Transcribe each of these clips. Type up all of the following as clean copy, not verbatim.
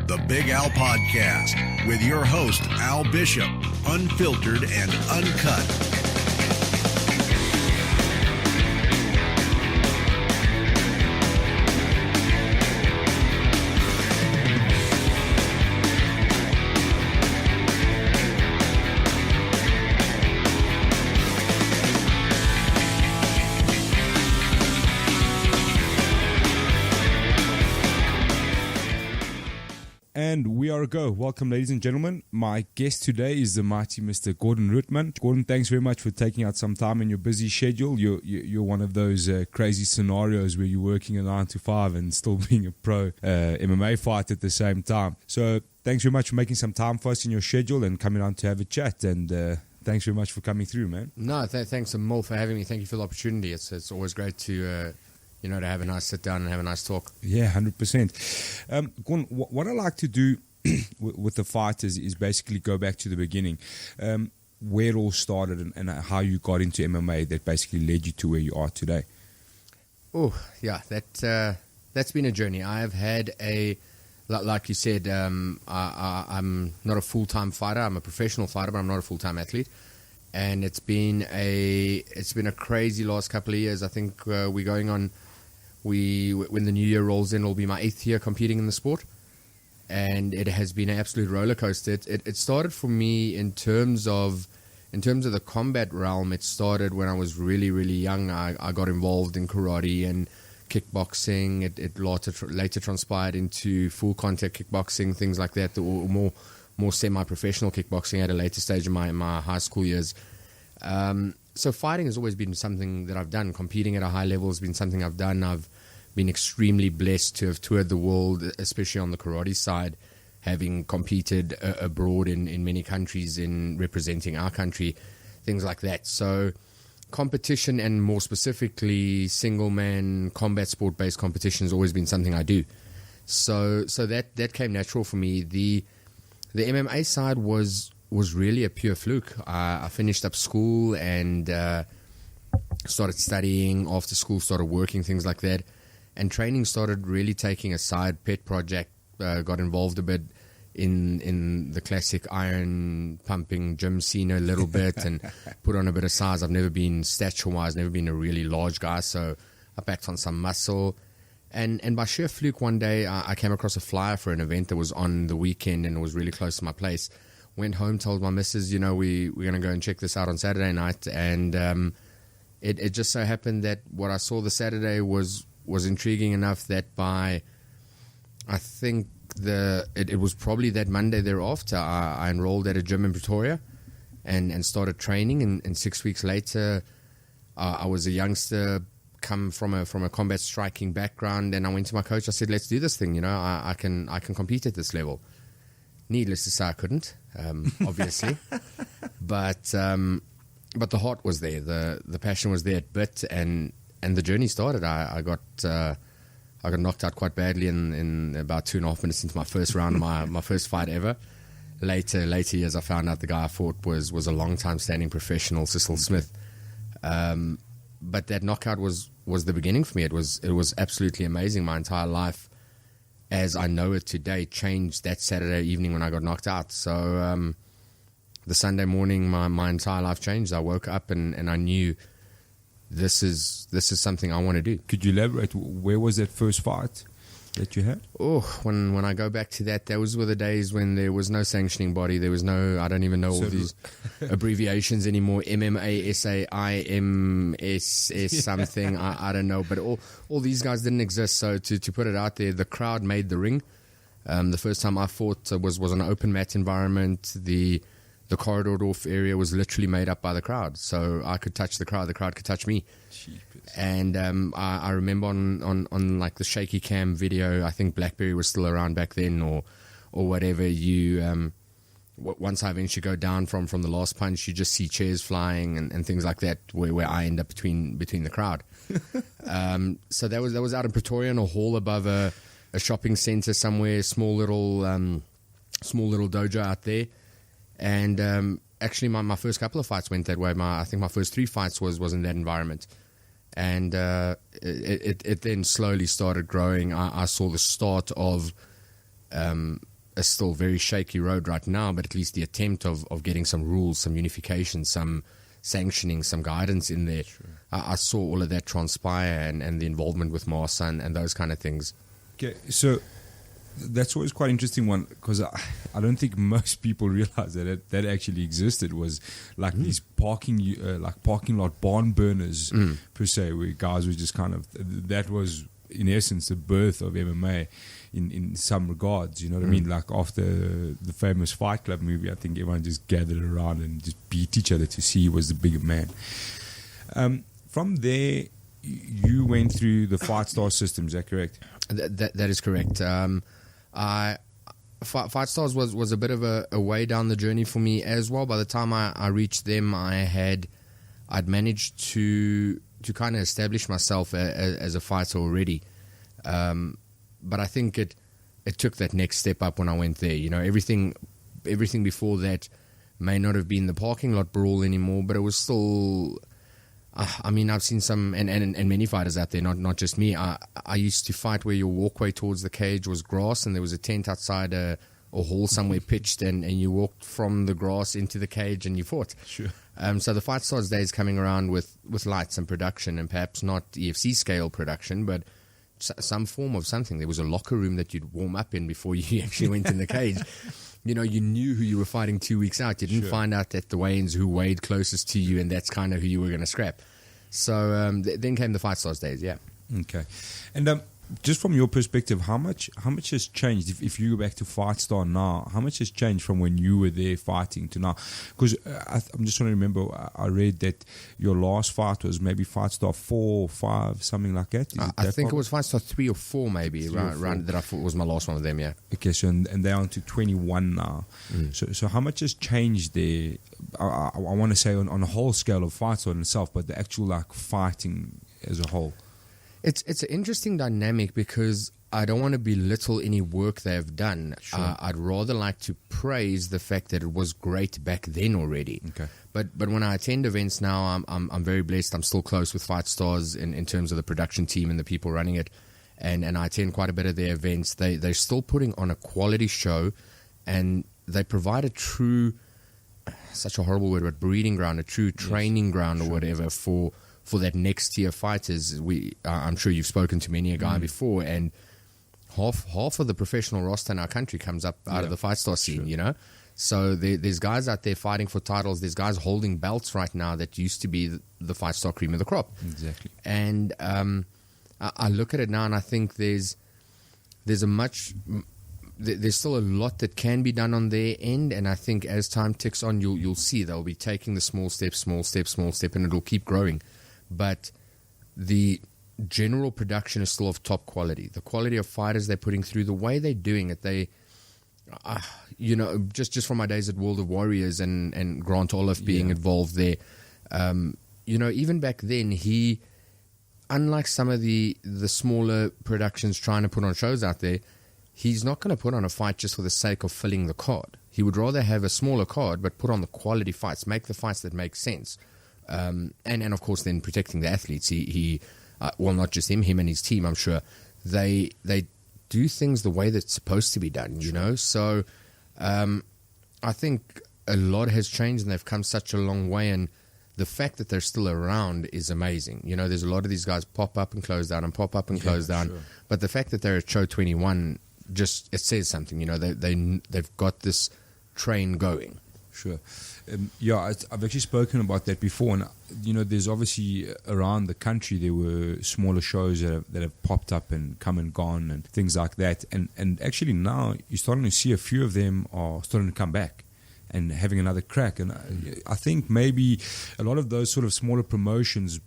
The Big Al Podcast with your host, Al Bishop, unfiltered and uncut. And we are a go. Welcome, ladies and gentlemen. My guest today is the mighty Mr. Gordon Roodman. Gordon, thanks very much for taking out some time in your busy schedule. You're one of those crazy scenarios where you're working a 9 to 5 and still being a pro MMA fighter at the same time. So thanks very much for making some time for us in your schedule and coming on to have a chat. And thanks very much for coming through, man. No, thanks a mil for having me. Thank you for the opportunity. It's always great to to have a nice sit down and have a nice talk. Yeah, 100%. Gordon, what I like to do with the fighters is basically go back to the beginning, where it all started and how you got into MMA that basically led you to where you are today. Oh, yeah, that's been a journey. I have had like you said, I'm not a full-time fighter. I'm a professional fighter, but I'm not a full-time athlete. And it's been a crazy last couple of years. I think we're going on. When the new year rolls in, it'll be my 8th year competing in the sport, and it has been an absolute roller coaster. It started for me in terms of the combat realm. It started when I was really, really young. I got involved in karate and kickboxing. It later transpired into full contact kickboxing, things like that, or more semi-professional kickboxing at a later stage in my high school years. So fighting has always been something that I've done. Competing at a high level has been something I've done. I've been extremely blessed to have toured the world, especially on the karate side, having competed abroad in many countries in representing our country, things like that. So competition, and more specifically single-man combat sport-based competition, has always been something I do. So that came natural for me. The MMA side was really a pure fluke. I finished up school and started studying after school, started working, things like that. And training started really taking a side pet project. Got involved a bit in the classic iron pumping gym scene a little bit and put on a bit of size. I've never been stature-wise, never been a really large guy, so I packed on some muscle. And by sheer fluke, one day I came across a flyer for an event that was on the weekend and it was really close to my place. Went home, told my missus, we're going to go and check this out on Saturday night. And it just so happened that what I saw the Saturday was intriguing enough that by, I think, it was probably that Monday thereafter, I enrolled at a gym in Pretoria and started training. And 6 weeks later, I was a youngster, come from a combat striking background, and I went to my coach. I said, let's do this thing. I can compete at this level. Needless to say, I couldn't, obviously, but the heart was there, the passion was there, and the journey started. I got knocked out quite badly in about 2.5 minutes into my first round, my first fight ever. Later years, I found out the guy I fought was a long time standing professional, Cecil Smith. But that knockout was the beginning for me. It was absolutely amazing. My entire life, as I know it today, changed that Saturday evening when I got knocked out. So the Sunday morning, my entire life changed. I woke up and I knew this is something I want to do. Could you elaborate? Where was that first fight that you had? Oh, when I go back to that, those were the days when there was no sanctioning body. There was no, I don't even know all these abbreviations anymore. MMA, SAI, MS, something. I don't know. But all these guys didn't exist. So to put it out there, the crowd made the ring. The first time I fought was an open mat environment. The corridor off area was literally made up by the crowd. So I could touch the crowd could touch me. Jeepers. And I remember on like the shaky cam video, I think BlackBerry was still around back then, or whatever. Once I eventually go down from the last punch, you just see chairs flying and things like that, where I end up between the crowd. So that was out in Pretoria in a hall above a shopping center somewhere, small little dojo out there. And actually, my first couple of fights went that way. I think my first 3 fights was in that environment. And it then slowly started growing. I saw the start of a still very shaky road right now, but at least the attempt of getting some rules, some unification, some sanctioning, some guidance in there. Sure. I saw all of that transpire and the involvement with Massa and those kind of things. Okay, so that's always quite interesting one, because I don't think most people realize that actually existed. Was like these parking lot barn burners per se, where guys were just kind of, that was in essence the birth of MMA in some regards. You know what I mean? Like after the famous Fight Club movie, I think everyone just gathered around and just beat each other to see who was the bigger man. From there, you went through the Fight Star system. Is that correct? That is correct. Fight Stars was a bit of a way down the journey for me as well. By the time I reached them, I'd managed to kind of establish myself as a fighter already. But I think it took that next step up when I went there. You know, everything before that may not have been the parking lot brawl anymore, but it was still. I mean, I've seen some, and many fighters out there, not just me. I used to fight where your walkway towards the cage was grass, and there was a tent outside a hall somewhere pitched, and you walked from the grass into the cage and you fought. Sure. So the Fight Stars days coming around with lights and production, and perhaps not EFC scale production, but some form of something. There was a locker room that you'd warm up in before you actually went in the cage. You know, you knew who you were fighting 2 weeks out. You didn't find out at the weigh-ins who weighed closest to you, and that's kind of who you were going to scrap. So then came the Fight Stars days, yeah. Okay. And just from your perspective, how much has changed? If you go back to Fight Star now, how much has changed from when you were there fighting to now? Because I'm just trying to remember, I read that your last fight was maybe Fight Star 4 or 5, something like that. I think it was Fight Star 3 or 4 maybe, around that I thought was my last one of them, yeah. Okay, so and they're on to 21 now. So how much has changed there? I want to say on a whole scale of Fight Star in itself, but the actual like fighting as a whole. It's an interesting dynamic, because I don't want to belittle any work they have done. Sure. I'd rather like to praise the fact that it was great back then already. Okay. But when I attend events now, I'm very blessed. I'm still close with Fight Stars in terms of the production team and the people running it, and I attend quite a bit of their events. They're still putting on a quality show, and they provide a true, such a horrible word, but breeding ground, a true training ground or whatever for that next tier fighters. I'm sure you've spoken to many a guy before, and half of the professional roster in our country comes up out of the Fight Star scene, you know? So there's guys out there fighting for titles. There's guys holding belts right now that used to be the Fight Star cream of the crop. Exactly. And I look at it now, and I think there's still a lot that can be done on their end, and I think as time ticks on, you'll see they'll be taking the small step, and it'll keep growing. But the general production is still of top quality. The quality of fighters they're putting through, the way they're doing it, you know, just from my days at World of Warriors and Grant Olaf being involved there, you know, even back then, he, unlike some of the smaller productions trying to put on shows out there, he's not going to put on a fight just for the sake of filling the card. He would rather have a smaller card, but put on the quality fights, make the fights that make sense. And of course, then protecting the athletes. He well, not just him and his team, I'm sure. They do things the way that's supposed to be done, you know? So I think a lot has changed, and they've come such a long way, and the fact that they're still around is amazing. You know, there's a lot of these guys pop up and close down and pop up and close down. Sure. But the fact that they're at Show 21, just, it says something, you know, they've got this train going. Sure. I've actually spoken about that before, and you know, there's obviously around the country there were smaller shows that have popped up and come and gone and things like that, and actually now you're starting to see a few of them are starting to come back and having another crack, and I think maybe a lot of those sort of smaller promotions,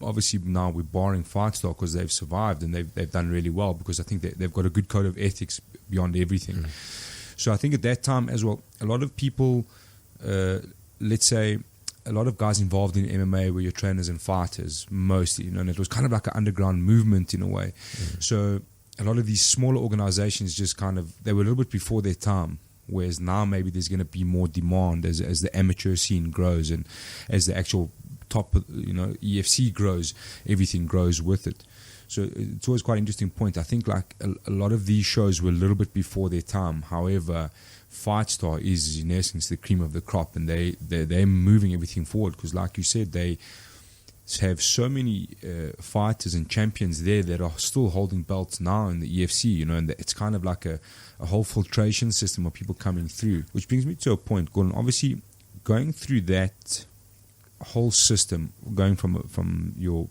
obviously now we're barring Fight Star because they've survived and they've done really well, because I think they've got a good code of ethics beyond everything. So I think at that time as well, a lot of people, let's say a lot of guys involved in MMA were your trainers and fighters mostly, you know, and it was kind of like an underground movement in a way. So a lot of these smaller organizations just kind of, they were a little bit before their time, whereas now maybe there's going to be more demand as the amateur scene grows, and as the actual top, you know, EFC grows, everything grows with it. So it's always quite an interesting point. I think like a lot of these shows were a little bit before their time. However, Fight Star is in essence the cream of the crop, and they're moving everything forward because, like you said, they have so many fighters and champions there that are still holding belts now in the EFC, and it's kind of like a whole filtration system of people coming through. Which brings me to a point, Gordon. Obviously, going through that whole system, going from your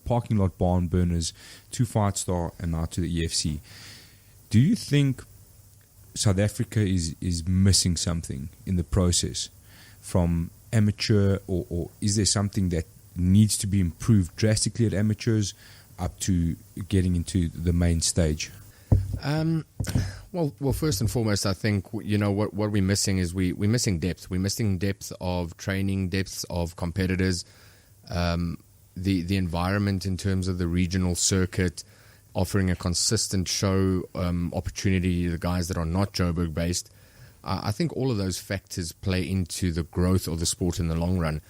parking lot barn burners to Fight Star and now to the EFC, do you think South Africa is missing something in the process from amateur, or is there something that needs to be improved drastically at amateurs up to getting into the main stage? Well, first and foremost, I think what we're missing is we're missing depth. We're missing depth of training, depth of competitors, the environment in terms of the regional circuit, offering a consistent show opportunity to the guys that are not Joburg based. I think all of those factors play into the growth of the sport in the long run,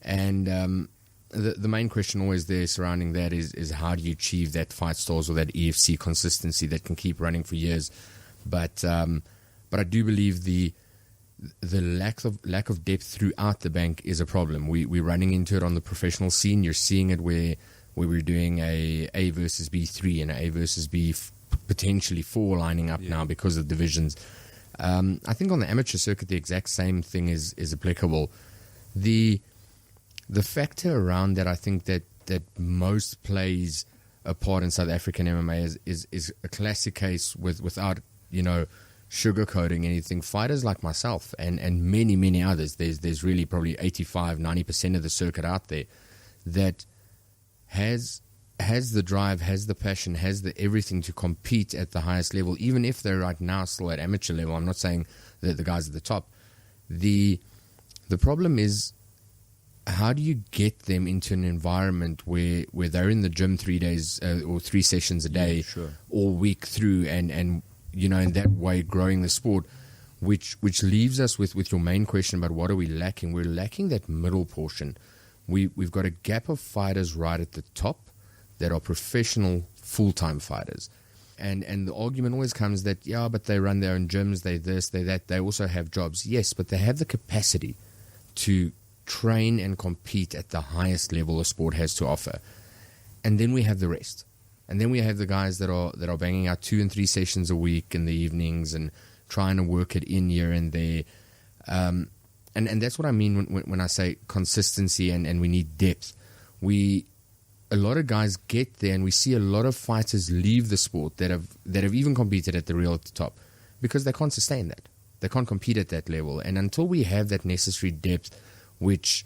and the main question always there surrounding that is how do you achieve that Fight Stars or that EFC consistency that can keep running for years. But I do believe the lack of depth throughout the bank is a problem. We're running into it on the professional scene. You're seeing it where we're doing a versus B3 and a versus B potentially 4 lining up now because of divisions. I think on the amateur circuit the exact same thing is applicable. The factor around that, I think that most plays a part in South African MMA is a classic case without sugarcoating anything. Fighters like myself and many others, there's really probably 85-90% of the circuit out there that has the drive, has the passion, has the everything to compete at the highest level, even if they're right now still at amateur level. I'm not saying that the guys at the top. The problem is, how do you get them into an environment where they're in the gym 3 days or 3 sessions a day all week through and in that way growing the sport, which leaves us with your main question about what are we lacking. We're lacking that middle portion. We've got a gap of fighters right at the top that are professional full-time fighters. And the argument always comes that, but they run their own gyms, they this, they that, they also have jobs. Yes, but they have the capacity to train and compete at the highest level a sport has to offer. And then we have the rest. And then we have the guys that are banging out 2 and 3 sessions a week in the evenings and trying to work it in here and there. And that's what I mean when I say consistency and we need depth. A lot of guys get there, and we see a lot of fighters leave the sport that have even competed at the real top because they can't sustain that. They can't compete at that level. And until we have that necessary depth, which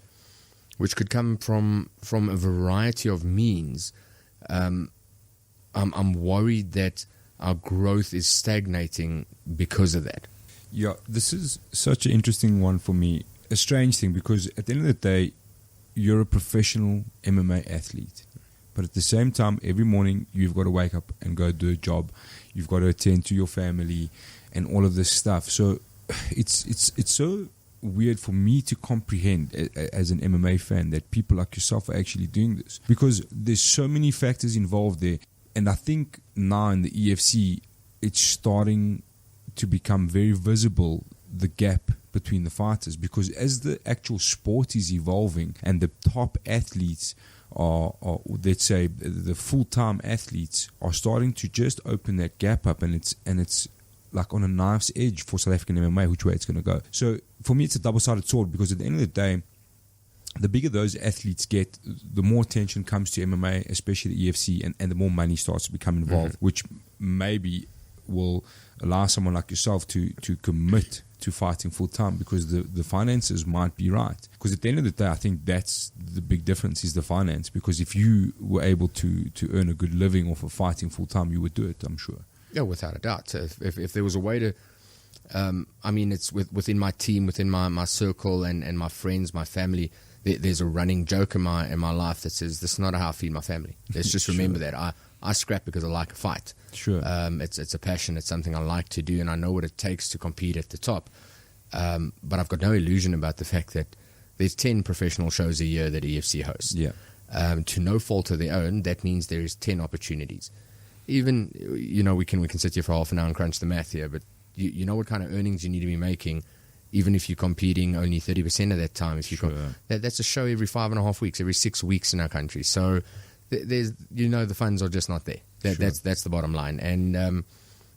could come from a variety of means, I'm worried that our growth is stagnating because of that. Yeah, this is such an interesting one for me. A strange thing, because at the end of the day, you're a professional MMA athlete. But at the same time, every morning you've got to wake up and go do a job. You've got to attend to your family and all of this stuff. So it's so weird for me to comprehend as an MMA fan that people like yourself are actually doing this, because there's so many factors involved there. And I think now in the EFC, it's starting to become very visible, the gap between the fighters, because as the actual sport is evolving and the top athletes are let's say the full-time athletes are starting to just open that gap up, and it's like on a knife's edge for South African MMA which way it's going to go. So for me, it's a double-sided sword, because at the end of the day, the bigger those athletes get, the more attention comes to MMA, especially the EFC, and the more money starts to become involved, which maybe will allow someone like yourself to commit to fighting full time, because the finances might be right. Because at the end of the day, I think that's the big difference, is the finance. Because if you were able to earn a good living off of fighting full time, you would do it, I'm sure. Yeah, without a doubt. If there was a way to, it's within my team, within my circle, and my friends, my family. There's a running joke in my life that says, "This is not how I feed my family." Let's just remember that I scrap because I like a fight. Sure. It's a passion. It's something I like to do, and I know what it takes to compete at the top. But I've got no illusion about the fact that there's 10 professional shows a year that EFC hosts. Yeah. to no fault of their own, that means there is 10 opportunities. Even, we can sit here for half an hour and crunch the math here, but you know what kind of earnings you need to be making, even if you're competing only 30% of that time. If you that's a show every 5.5 weeks, every 6 weeks in our country. So there's the funds are just not there. That's the bottom line. And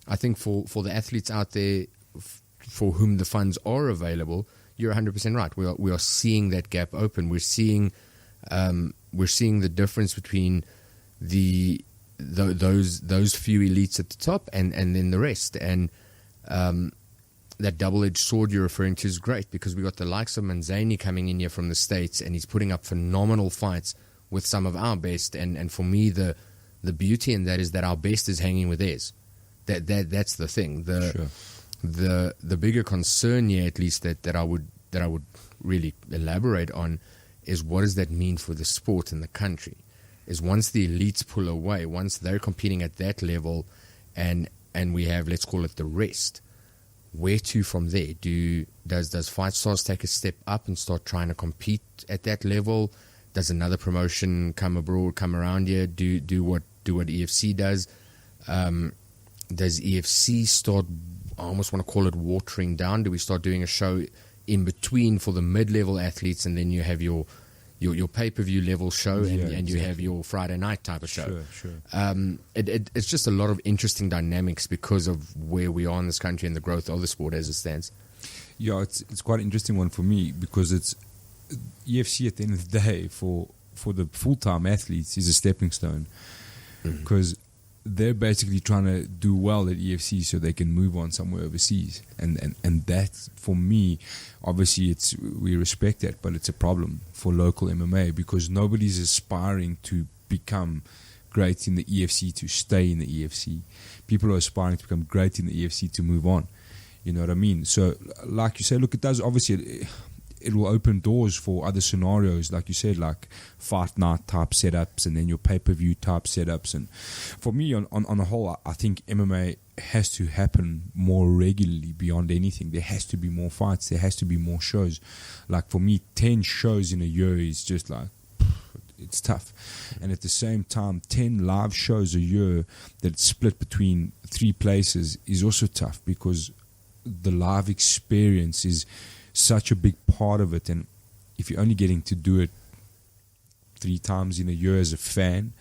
I think for the athletes out there for whom the funds are available, you're 100% right. We are seeing that gap open. We're seeing the difference between those few elites at the top and then the rest. And that double-edged sword you're referring to is great, because we got the likes of Manzani coming in here from the States, and he's putting up phenomenal fights with some of our best. And for me, the beauty in that is that our best is hanging with theirs. That's the thing. The bigger concern here, at least that I would really elaborate on, is what does that mean for the sport in the country? Is once the elites pull away, once they're competing at that level, and we have, let's call it, the rest, where to from there? Does Fight Stars take a step up and start trying to compete at that level? Does another promotion come around here? Do what EFC does? Does EFC start, I almost want to call it, watering down? Do we start doing a show in between for the mid-level athletes, and then you have your pay-per-view level show, and you have your Friday night type of show? Sure. It's just a lot of interesting dynamics because of where we are in this country and the growth of the sport as it stands. Yeah, it's quite an interesting one for me, because it's EFC at the end of the day for the full-time athletes is a stepping stone, because they're basically trying to do well at EFC so they can move on somewhere overseas, and that, for me, obviously we respect that, but it's a problem for local MMA, because nobody's aspiring to become great in the EFC to stay in the EFC. People are aspiring to become great in the EFC to move on. You know what I mean? So, like you say, look, it does, obviously, it will open doors for other scenarios, like you said, like fight night type setups, and then your pay-per-view type setups. And for me, on the whole, I think MMA has to happen more regularly beyond anything. There has to be more fights. There has to be more shows. Like, for me, 10 shows in a year is just like, it's tough. And at the same time, 10 live shows a year that's split between 3 places is also tough, because the live experience is such a big part of it. And if you're only getting to do it 3 times in a year as a fan,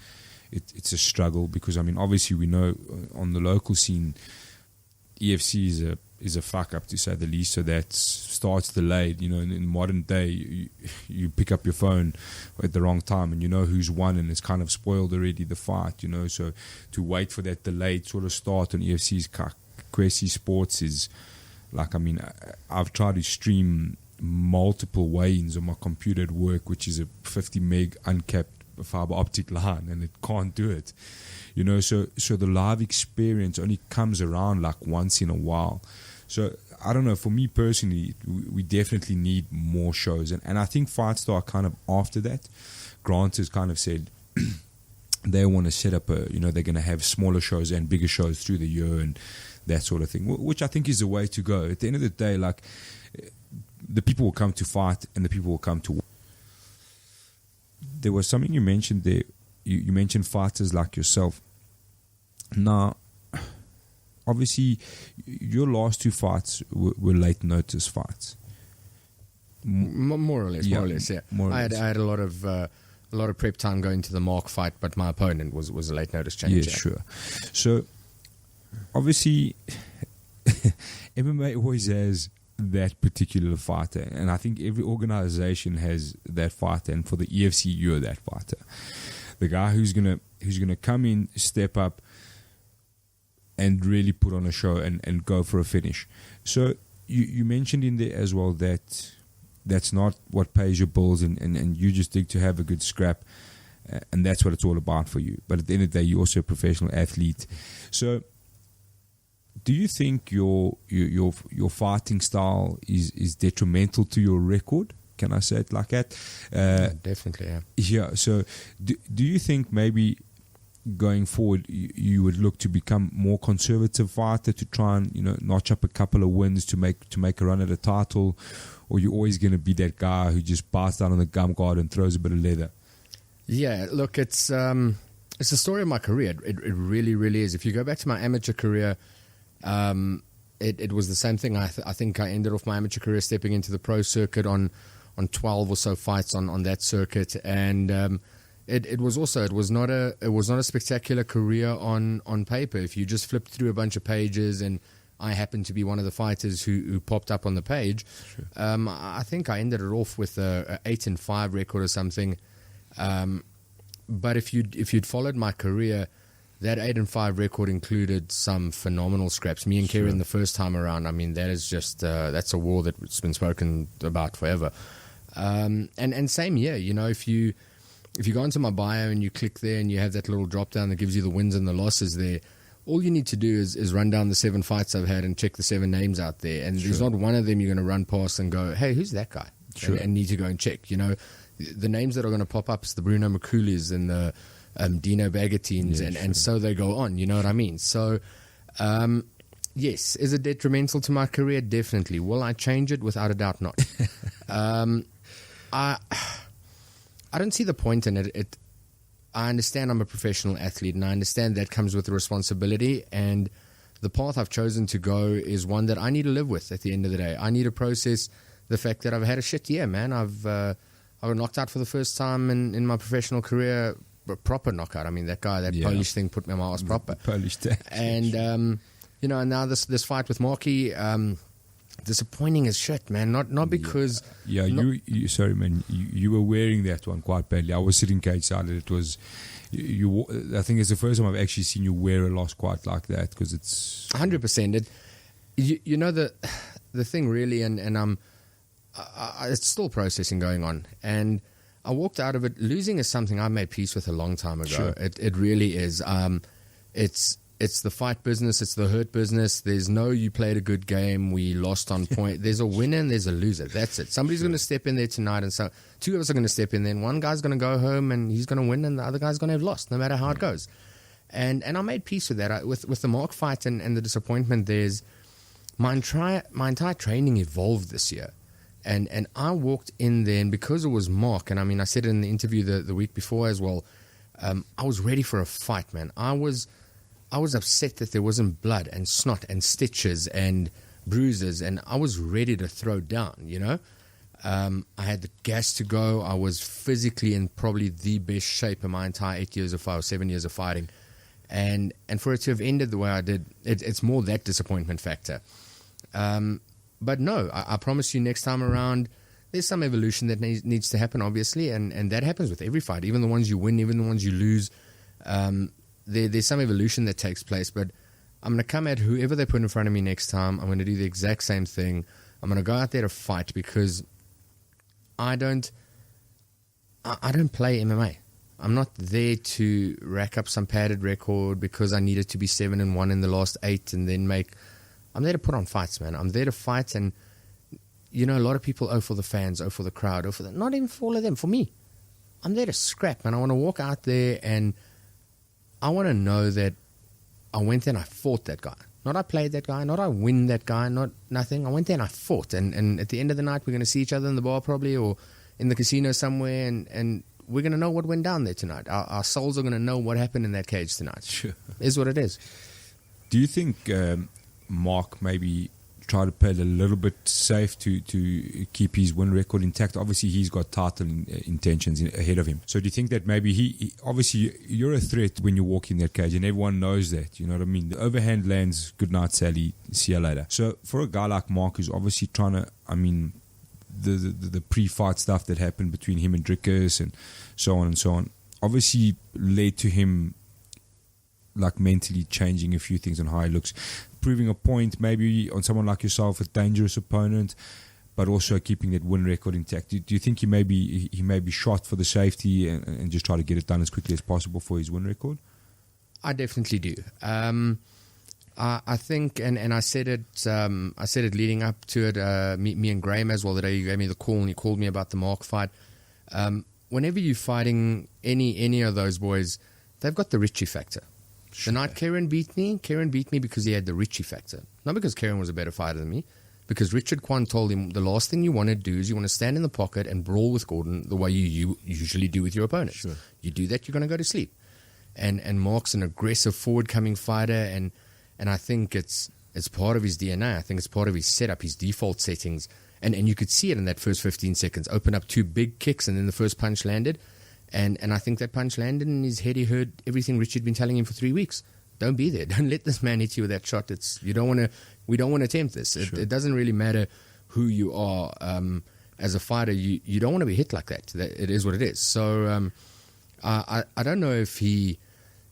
it's a struggle, because, I mean, obviously we know on the local scene, EFC is a fuck up, to say the least. So that starts delayed. In modern day, you pick up your phone at the wrong time, and you know who's won, and it's kind of spoiled already, the fight. So to wait for that delayed sort of start on EFC's Kwesi Sports is like, I mean, I've tried to stream multiple weigh-ins on my computer at work, which is a 50 meg uncapped fiber optic line, and it can't do it. So the live experience only comes around like once in a while. So I don't know, for me personally, we definitely need more shows, and I think Fightstar kind of after that. Grant has kind of said they want to set up they're going to have smaller shows and bigger shows through the year and that sort of thing, which I think is the way to go. At the end of the day, like, the people will come to fight and the people will come to war. There was something you mentioned there. You mentioned fighters like yourself. Now, obviously, your last 2 fights were late notice fights. More or less, yeah. I had a lot of prep time going to the Mark fight, but my opponent was a late notice change. Yeah, sure. So, obviously, MMA always has that particular fighter, and I think every organization has that fighter, and for the EFC, you're that fighter. The guy who's gonna come in, step up, and really put on a show and go for a finish. So you mentioned in there as well that that's not what pays your bills, and you just dig to have a good scrap, and that's what it's all about for you. But at the end of the day, you're also a professional athlete. So do you think your fighting style is detrimental to your record? Can I say it like that? Definitely, yeah. Yeah. So do you think maybe going forward you would look to become more conservative fighter, to try and notch up a couple of wins to make a run at a title, or you're always going to be that guy who just bites down on the gum guard and throws a bit of leather? Yeah, look, it's the story of my career. It really, really is. If you go back to my amateur career, it was the same thing. I think I ended off my amateur career stepping into the pro circuit on 12 or so fights on that circuit, and it was not a spectacular career on paper. If you just flipped through a bunch of pages and I happened to be one of the fighters who popped up on the page, sure. I think I ended it off with a 8-5 record or something. But if you'd followed my career, that 8-5 record included some phenomenal scraps. Me and Kieran the first time around, I mean, that is just that's a war that's been spoken about forever. And same here, you know, if you go into my bio and you click there and you have that little drop down that gives you the wins and the losses there, all you need to do is run down the 7 fights I've had and check the 7 names out there. And there's not one of them you're going to run past and go, hey, who's that guy? And need to go and check. You know, the names that are going to pop up is the Bruno McCoolies and the Dino Bagatines, and so they go on. You know what I mean? So, yes, is it detrimental to my career? Definitely. Will I change it? Without a doubt, not. I don't see the point in it. I understand I'm a professional athlete, and I understand that comes with a responsibility, and the path I've chosen to go is one that I need to live with at the end of the day. I need to process the fact that I've had a shit year, man. I got knocked out for the first time in my professional career, a proper knockout. I mean, that Polish thing put me on my ass proper. Polish thing. And, you know, and now this fight with Marky, disappointing as shit, man. Not because... Yeah, you sorry, man. You were wearing that one quite badly. I was sitting cage side, and it was... I think it's the first time I've actually seen you wear a loss quite like that, because it's... 100%. You know, the thing really, and it's still processing going on. And I walked out of it. Losing is something I made peace with a long time ago. Sure. It really is. It's the fight business. It's the hurt business. There's no, you played a good game, we lost on point. There's a winner and there's a loser. That's it. Somebody's going to step in there tonight, and so 2 of us are going to step in there, and one guy's going to go home and he's going to win, and the other guy's going to have lost, no matter how it goes. And I made peace with that. With the Mark fight and the disappointment, there's my entire training evolved this year. And I walked in there, and because it was Mark, and I mean, I said it in the interview the week before as well, I was ready for a fight, man. I was upset that there wasn't blood and snot and stitches and bruises, and I was ready to throw down, you know. I had the gas to go. I was physically in probably the best shape in my entire 7 years of fighting. And for it to have ended the way I did, it's more that disappointment factor. But no, I promise you, next time around, there's some evolution that needs to happen, obviously, and that happens with every fight, even the ones you win, even the ones you lose. There's some evolution that takes place, but I'm going to come at whoever they put in front of me next time. I'm going to do the exact same thing. I'm going to go out there to fight, because I don't play MMA. I'm not there to rack up some padded record because I needed to be 7-1 in the last 8 and then make... I'm there to put on fights, man. I'm there to fight, and you know, a lot of people for the fans, for the crowd, for the... Not even for all of them, for me. I'm there to scrap, man. I want to walk out there and I want to know that I went there and I fought that guy. Not I played that guy, not I win that guy, not nothing. I went there and I fought. And at the end of the night, we're going to see each other in the bar probably, or in the casino somewhere, and we're going to know what went down there tonight. Our souls are going to know what happened in that cage tonight. Sure. Is what it is. Do you think Mark maybe try to play a little bit safe to keep his win record intact? Obviously, he's got title intentions ahead of him. So do you think that maybe he obviously, you're a threat when you walk in that cage, and everyone knows that, you know what I mean? The overhand lands, good night, Sally, see you later. So for a guy like Mark, who's obviously trying to, I mean, the pre-fight stuff that happened between him and Drickus and so on, obviously led to him like mentally changing a few things on how he looks, proving a point maybe on someone like yourself, a dangerous opponent, but also keeping that win record intact. Do you think he may be shot for the safety and just try to get it done as quickly as possible for his win record? I definitely do. I think, and I said it leading up to it. Me and Graham as well. The day you gave me the call and he called me about the Mark fight. Whenever you're fighting any of those boys, they've got the Richie factor. Sure. The night Kieran beat me because he had the Richie factor. Not because Kieran was a better fighter than me, because Richard Kwan told him the last thing you want to do is you want to stand in the pocket and brawl with Gordon the way you usually do with your opponents. Sure. You do that, you're going to go to sleep. And Mark's an aggressive forward-coming fighter, and I think it's part of his DNA. I think it's part of his setup, his default settings. And you could see it in that first 15 seconds. Open up 2 big kicks, and then the first punch landed. And I think that punch landed, and in his head he heard everything Richard had been telling him for 3 weeks. Don't be there. Don't let this man hit you with that shot. We don't want to attempt this. Sure. It doesn't really matter who you are as a fighter. You don't want to be hit like that. It is what it is. So I don't know if he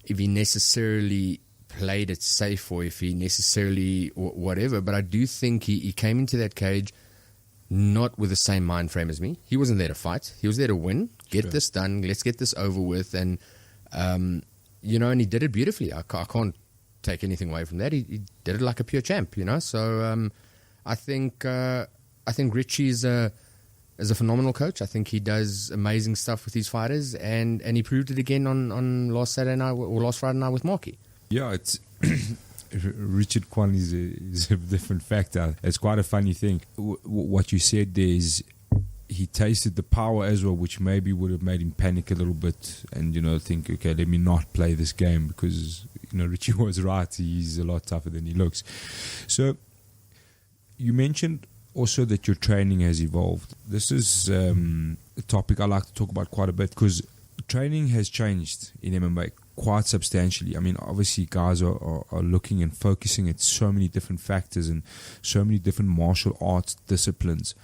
necessarily played it safe or if he necessarily whatever, but I do think he came into that cage not with the same mind frame as me. He wasn't there to fight. He was there to win, get this done, let's get this over with. And, and he did it beautifully. I can't take anything away from that. He did it like a pure champ, So I think Richie is a phenomenal coach. I think he does amazing stuff with his fighters, and he proved it again on last Friday night with Marky. Yeah, it's Richard Kwan is a different factor. It's quite a funny thing. What you said there is he tasted the power as well, which maybe would have made him panic a little bit and, think, okay, let me not play this game because, Richie was right. He's a lot tougher than he looks. So you mentioned also that your training has evolved. This is a topic I like to talk about quite a bit because training has changed in MMA quite substantially. I mean, obviously guys are looking and focusing at so many different factors and so many different martial arts disciplines.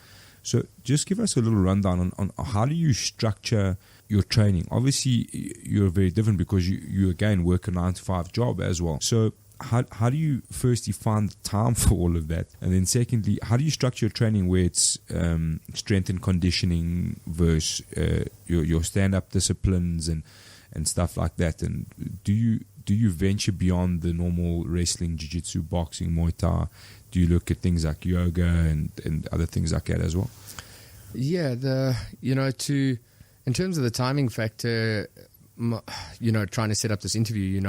So just give us a little rundown on how do you structure your training. Obviously you're very different because you again work a 9-to-5 job as well. So how do you firstly find the time for all of that? And then secondly, how do you structure your training where it's strength and conditioning versus your stand-up disciplines and stuff like that? And do you venture beyond the normal wrestling, jiu-jitsu, boxing, Muay Thai? Do you look at things like yoga and other things like that as well? Yeah, in terms of the timing factor, trying to set up this interview,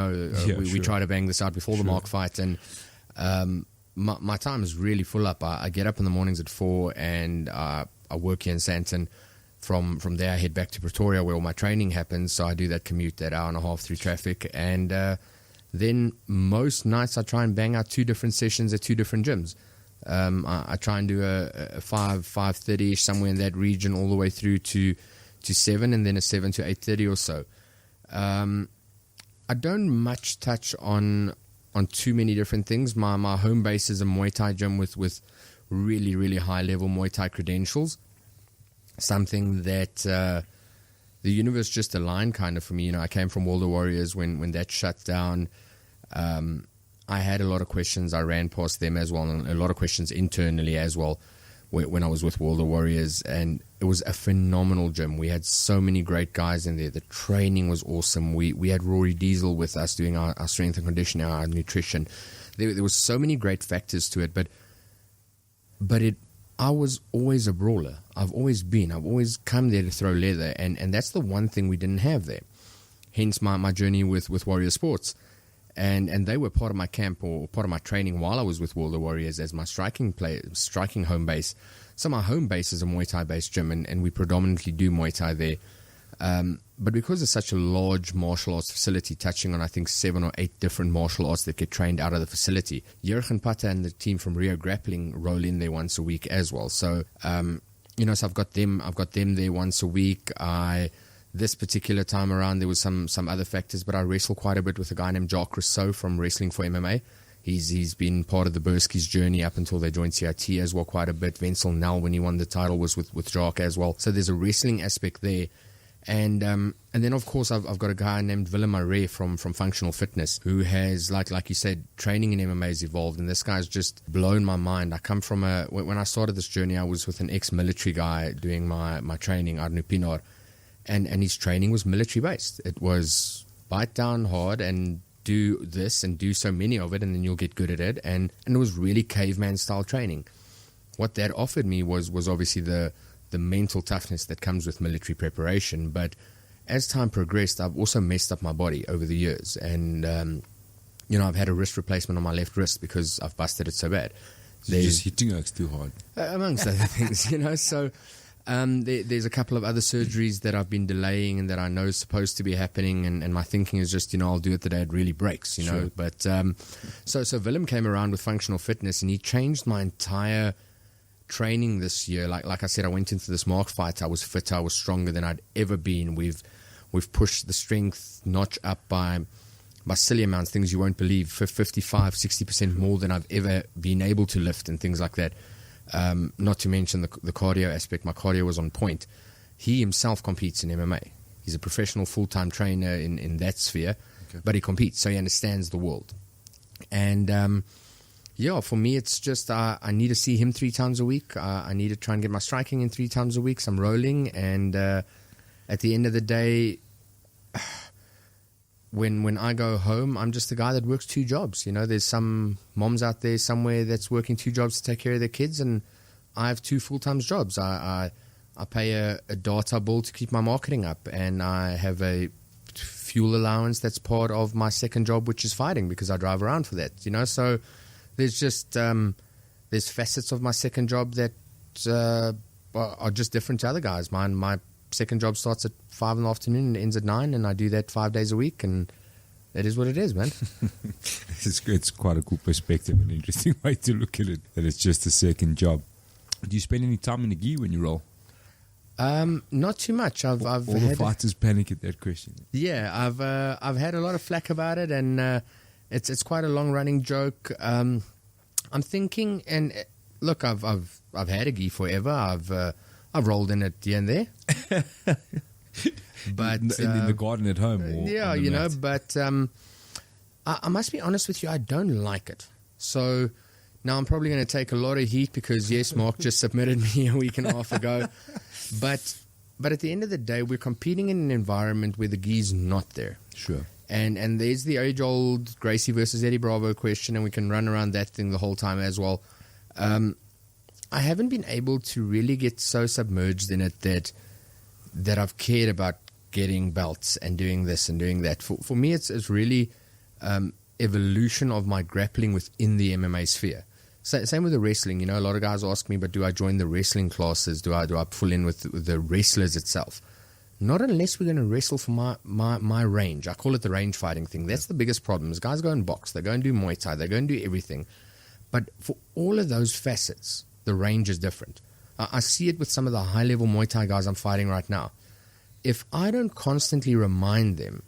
we try to bang this out before the Mark fight, and my time is really full up. I get up in the mornings at 4 and I work here in Sandton. From there I head back to Pretoria where all my training happens, so I do that commute, that hour and a half through traffic, and then most nights I try and bang out 2 different sessions at 2 different gyms. I try and do a 5:30 somewhere in that region all the way through to 7, and then a 7 to 8:30 or so. I don't much touch on too many different things. My home base is a Muay Thai gym with really, really high level Muay Thai credentials. Something that the universe just aligned kind of for me. I came from World of Warriors when that shut down. I had a lot of questions. I ran past them as well, and a lot of questions internally as well when I was with World of Warriors, and it was a phenomenal gym. We had so many great guys in there. The training was awesome. We had Rory Diesel with us doing our strength and conditioning, our nutrition. There was so many great factors to it, but I was always a brawler. I've always come there to throw leather, and that's the one thing we didn't have there. Hence my journey with Warrior Sports. And they were part of my camp or part of my training while I was with World of Warriors as my striking home base. So my home base is a Muay Thai based gym, and we predominantly do Muay Thai there. But because it's such a large martial arts facility, touching on I think 7 or 8 different martial arts that get trained out of the facility, Jurgen Pata and the team from Rio Grappling roll in there once a week as well. So so I've got them there once a week. This particular time around, there was some other factors, but I wrestle quite a bit with a guy named Jacques Rousseau from Wrestling for MMA. He's been part of the Burski's journey up until they joined CIT as well quite a bit. Wenzel Nell, when he won the title, was with Jacques as well. So there's a wrestling aspect there. And then, of course, I've got a guy named Willem Arre from Functional Fitness, who has, like you said, training in MMA has evolved, and this guy's just blown my mind. I come from when I started this journey, I was with an ex-military guy doing my training, Arnu Pinar. And his training was military-based. It was bite down hard and do this and do so many of it, and then you'll get good at it. And it was really caveman-style training. What that offered me was obviously the mental toughness that comes with military preparation. But as time progressed, I've also messed up my body over the years. And, I've had a wrist replacement on my left wrist because I've busted it so bad. So you're just hitting Oaks too hard. Amongst other things, So there's a couple of other surgeries that I've been delaying and that I know is supposed to be happening, and my thinking is just, I'll do it the day it really breaks, Sure. But so Willem came around with functional fitness, and he changed my entire training this year. Like I said, I went into this Mark fight. I was fitter, I was stronger than I'd ever been. We've pushed the strength notch up by silly amounts, things you won't believe, 55, 60% more than I've ever been able to lift and things like that. Not to mention the cardio aspect. My cardio was on point. He himself competes in MMA. He's a professional full-time trainer in that sphere, but he competes, so he understands the world. And for me, it's just I need to see him 3 times a week. I need to try and get my striking in 3 times a week. So I'm rolling, and at the end of the day, when I go home, I'm just a guy that works 2 jobs. There's some moms out there somewhere that's working 2 jobs to take care of their kids, and I have 2 full-time jobs. I pay a data bill to keep my marketing up, and I have a fuel allowance that's part of my second job, which is fighting, because I drive around for that. So there's just there's facets of my second job that are just different to other guys. My second job starts at 5 in the afternoon and ends at 9, and I do that 5 days a week, and it is what it is, man. It's quite a cool perspective, an interesting way to look at it, that it's just a second job. Do you spend any time in the gi when you roll? Not too much. All the fighters panic at that question. Yeah, I've had a lot of flack about it, and it's quite a long running joke. I'm thinking, and look, I've had a gi forever. I've rolled in it here and there, but in the garden at home. Or But I must be honest with you, I don't like it. So now I'm probably going to take a lot of heat because yes, Mark just submitted me a week and a half ago, but at the end of the day, we're competing in an environment where the gi's not there. Sure. And there's the age-old Gracie versus Eddie Bravo question, and we can run around that thing the whole time as well. I haven't been able to really get so submerged in it that I've cared about getting belts and doing this and doing that. For me, it's really evolution of my grappling within the MMA sphere. Same with the wrestling. A lot of guys ask me, but do I join the wrestling classes? Do I pull in with the wrestlers itself? Not unless we're going to wrestle for my range. I call it the range fighting thing. That's the biggest problem. Is guys go and box, they go and do Muay Thai, they go and do everything. But for all of those facets, the range is different. I see it with some of the high-level Muay Thai guys I'm fighting right now. If I don't constantly remind them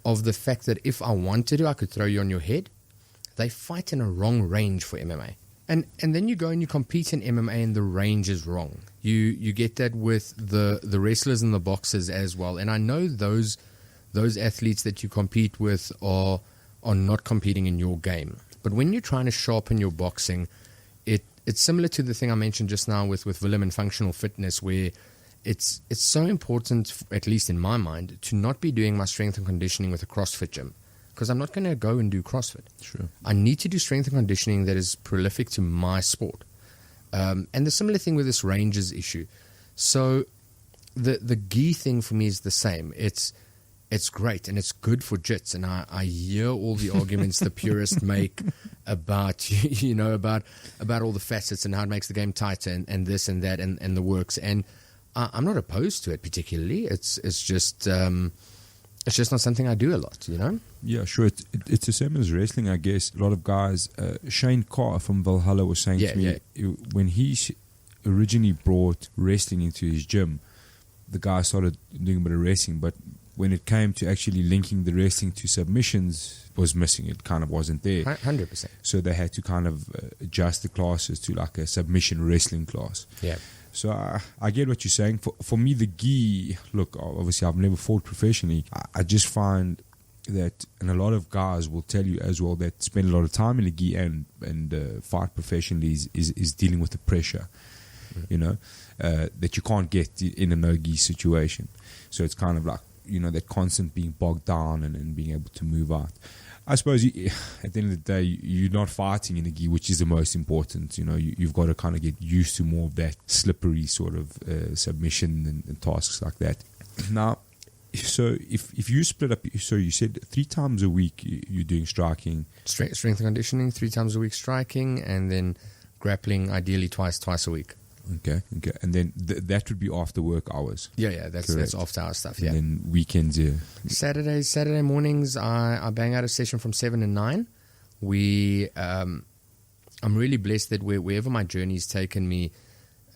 of the fact that if I wanted to, I could throw you on your head, they fight in a wrong range for MMA. And then you go and you compete in MMA and the range is wrong. You get that with the wrestlers and the boxers as well. And I know those athletes that you compete with are not competing in your game. But when you're trying to sharpen your boxing, it's similar to the thing I mentioned just now with Willem and functional fitness, where it's so important, at least in my mind, to not be doing my strength and conditioning with a CrossFit gym, because I'm not going to go and do CrossFit. Sure. I need to do strength and conditioning that is prolific to my sport. And the similar thing with this ranges issue. So the gi thing for me is the same. It's great and it's good for jits, and I hear all the arguments the purists make about about all the facets and how it makes the game tighter and this and that and the works, and I'm not opposed to it particularly. It's just not something I do a lot, Yeah, sure. It's the same as wrestling, I guess. A lot of guys, Shane Carr from Valhalla was saying to me, when he originally brought wrestling into his gym, the guy started doing a bit of wrestling, but when it came to actually linking the wrestling to submissions, was missing. It kind of wasn't there. 100%. So they had to kind of adjust the classes to like a submission wrestling class. Yeah. So I get what you're saying. For me, the gi, look, obviously I've never fought professionally. I just find that, and a lot of guys will tell you as well, that spend a lot of time in the gi and fight professionally is dealing with the pressure, that you can't get in a no-gi situation. So it's kind of like, that constant being bogged down and being able to move out. I suppose at the end of the day, you're not fighting in a gi, which is the most important. You've got to kind of get used to more of that slippery sort of submission and tasks like that. Now, so if you split up, so you said 3 times a week you're doing striking. Strength and conditioning, 3 times a week striking, and then grappling ideally twice a week. Okay. And then that would be after work hours. Yeah, that's after hour stuff. Yeah. And then weekends, yeah. Saturday mornings, I bang out a session from 7 to 9. I'm really blessed that wherever my journey's taken me,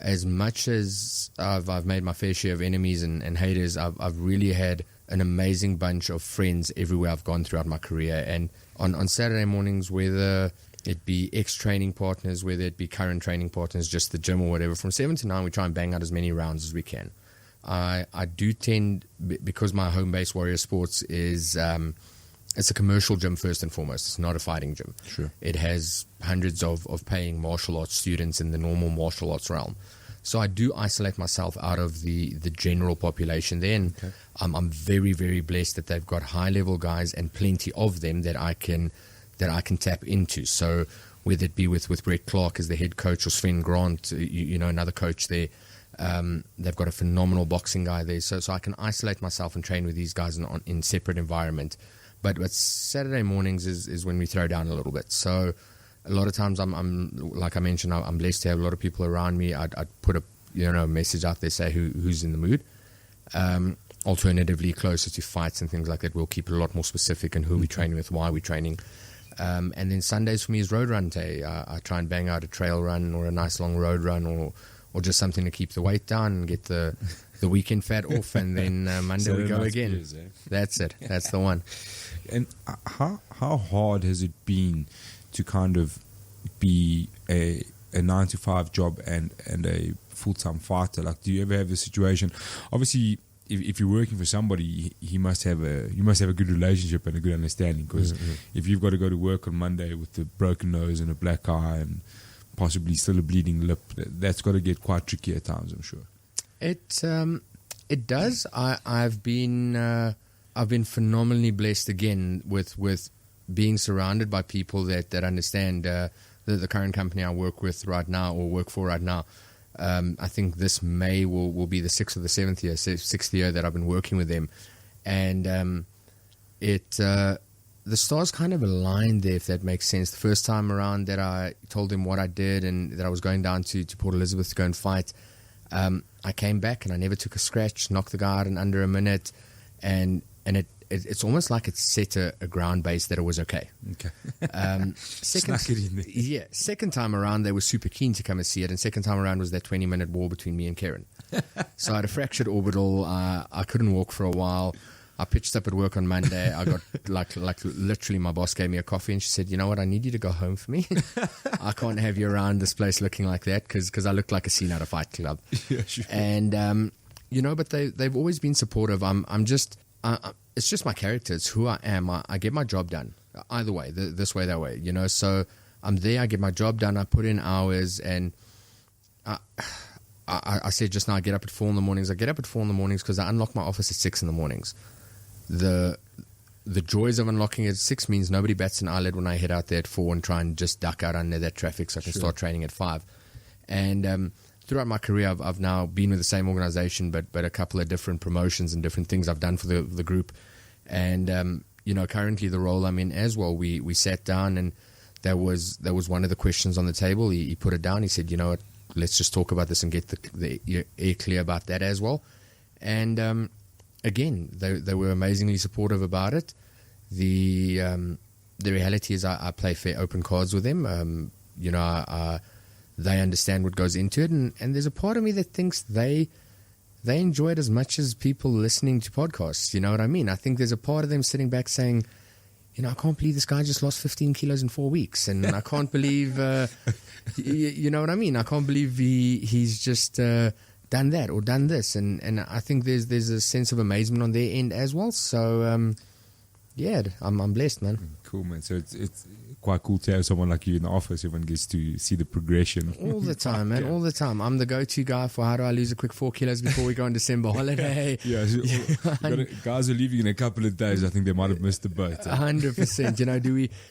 as much as I've made my fair share of enemies and haters, I've really had an amazing bunch of friends everywhere I've gone throughout my career. And on Saturday mornings, whether it be ex-training partners, whether it be current training partners, just the gym or whatever, from 7 to 9, we try and bang out as many rounds as we can. I do tend, because my home-based Warrior Sports is... it's a commercial gym first and foremost. It's not a fighting gym. Sure. It has hundreds of paying martial arts students in the normal martial arts realm. So I do isolate myself out of the general population there. And I'm very, very blessed that they've got high-level guys and plenty of them that I can tap into. So whether it be with Brett Clark as the head coach or Sven Grant, another coach there, they've got a phenomenal boxing guy there. So I can isolate myself and train with these guys in separate environment. But Saturday mornings is when we throw down a little bit. So a lot of times I'm like I mentioned, I'm blessed to have a lot of people around me. I'd put a message out there, say who's in the mood. Alternatively, closer to fights and things like that, we'll keep it a lot more specific and who we're training with, why we're training. And then Sundays for me is road run day. I try and bang out a trail run or a nice long road run or just something to keep the weight down and get the weekend fat off. And then Monday we go again. Years, eh? That's it. That's the one. And how hard has it been to kind of be a 9-to-5 job and a full-time fighter? Like, do you ever have the situation? Obviously, if you're working for somebody, you must have a good relationship and a good understanding. Because if you've got to go to work on Monday with a broken nose and a black eye and possibly still a bleeding lip, that's got to get quite tricky at times, I'm sure. It does. I've been phenomenally blessed again with being surrounded by people that understand the current company I work with right now or work for right now. I think this May will be the 6th or the 6th year that I've been working with them. And the stars kind of aligned there, if that makes sense. The first time around that I told them what I did and that I was going down to Port Elizabeth to go and fight, I came back and I never took a scratch, knocked the guy out in under a minute, and it's almost like it set a ground base that it was okay. Snuck it in there. Yeah, second time around they were super keen to come and see it, and second time around was that 20-minute war between me and Karen. So I had a fractured orbital. I couldn't walk for a while. I pitched up at work on Monday. I got like literally my boss gave me a coffee and she said, you know what, I need you to go home for me. I can't have you around this place looking like that because I look like a scene out of Fight Club. Yeah, sure. And, but they've always been supportive. It's just my character. It's who I am. I get my job done either way, this way, that way, so I'm there. I get my job done. I put in hours and I said just now, I get up at 4 in the mornings. I get up at 4 in the mornings because I unlock my office at 6 in the mornings. The joys of unlocking at 6 means nobody bats an eyelid when I head out there at 4 and try and just duck out under that traffic so I can start training at 5. And throughout my career, I've now been with the same organization, but a couple of different promotions and different things I've done for the group. And currently the role I'm in as well, we sat down and that was one of the questions on the table. He put it down. He said, you know what, let's just talk about this and get the air clear about that as well. And again, they were amazingly supportive about it. The reality is I play fair open cards with them. They understand what goes into it, and there's a part of me that thinks they enjoy it as much as people listening to podcasts. You know what I mean? I think there's a part of them sitting back saying, I can't believe this guy just lost 15 kilos in 4 weeks, and I can't believe, you know what I mean? I can't believe he's just done that or done this, and I think there's a sense of amazement on their end as well. So I'm blessed, man. Cool, man. So it's quite cool to have someone like you in the office. Everyone gets to see the progression all the time, man. All the time. I'm the go-to guy for how do I lose a quick 4 kilos before we go on December holiday. Guys are leaving in a couple of days. I think they might have missed the boat. 100%.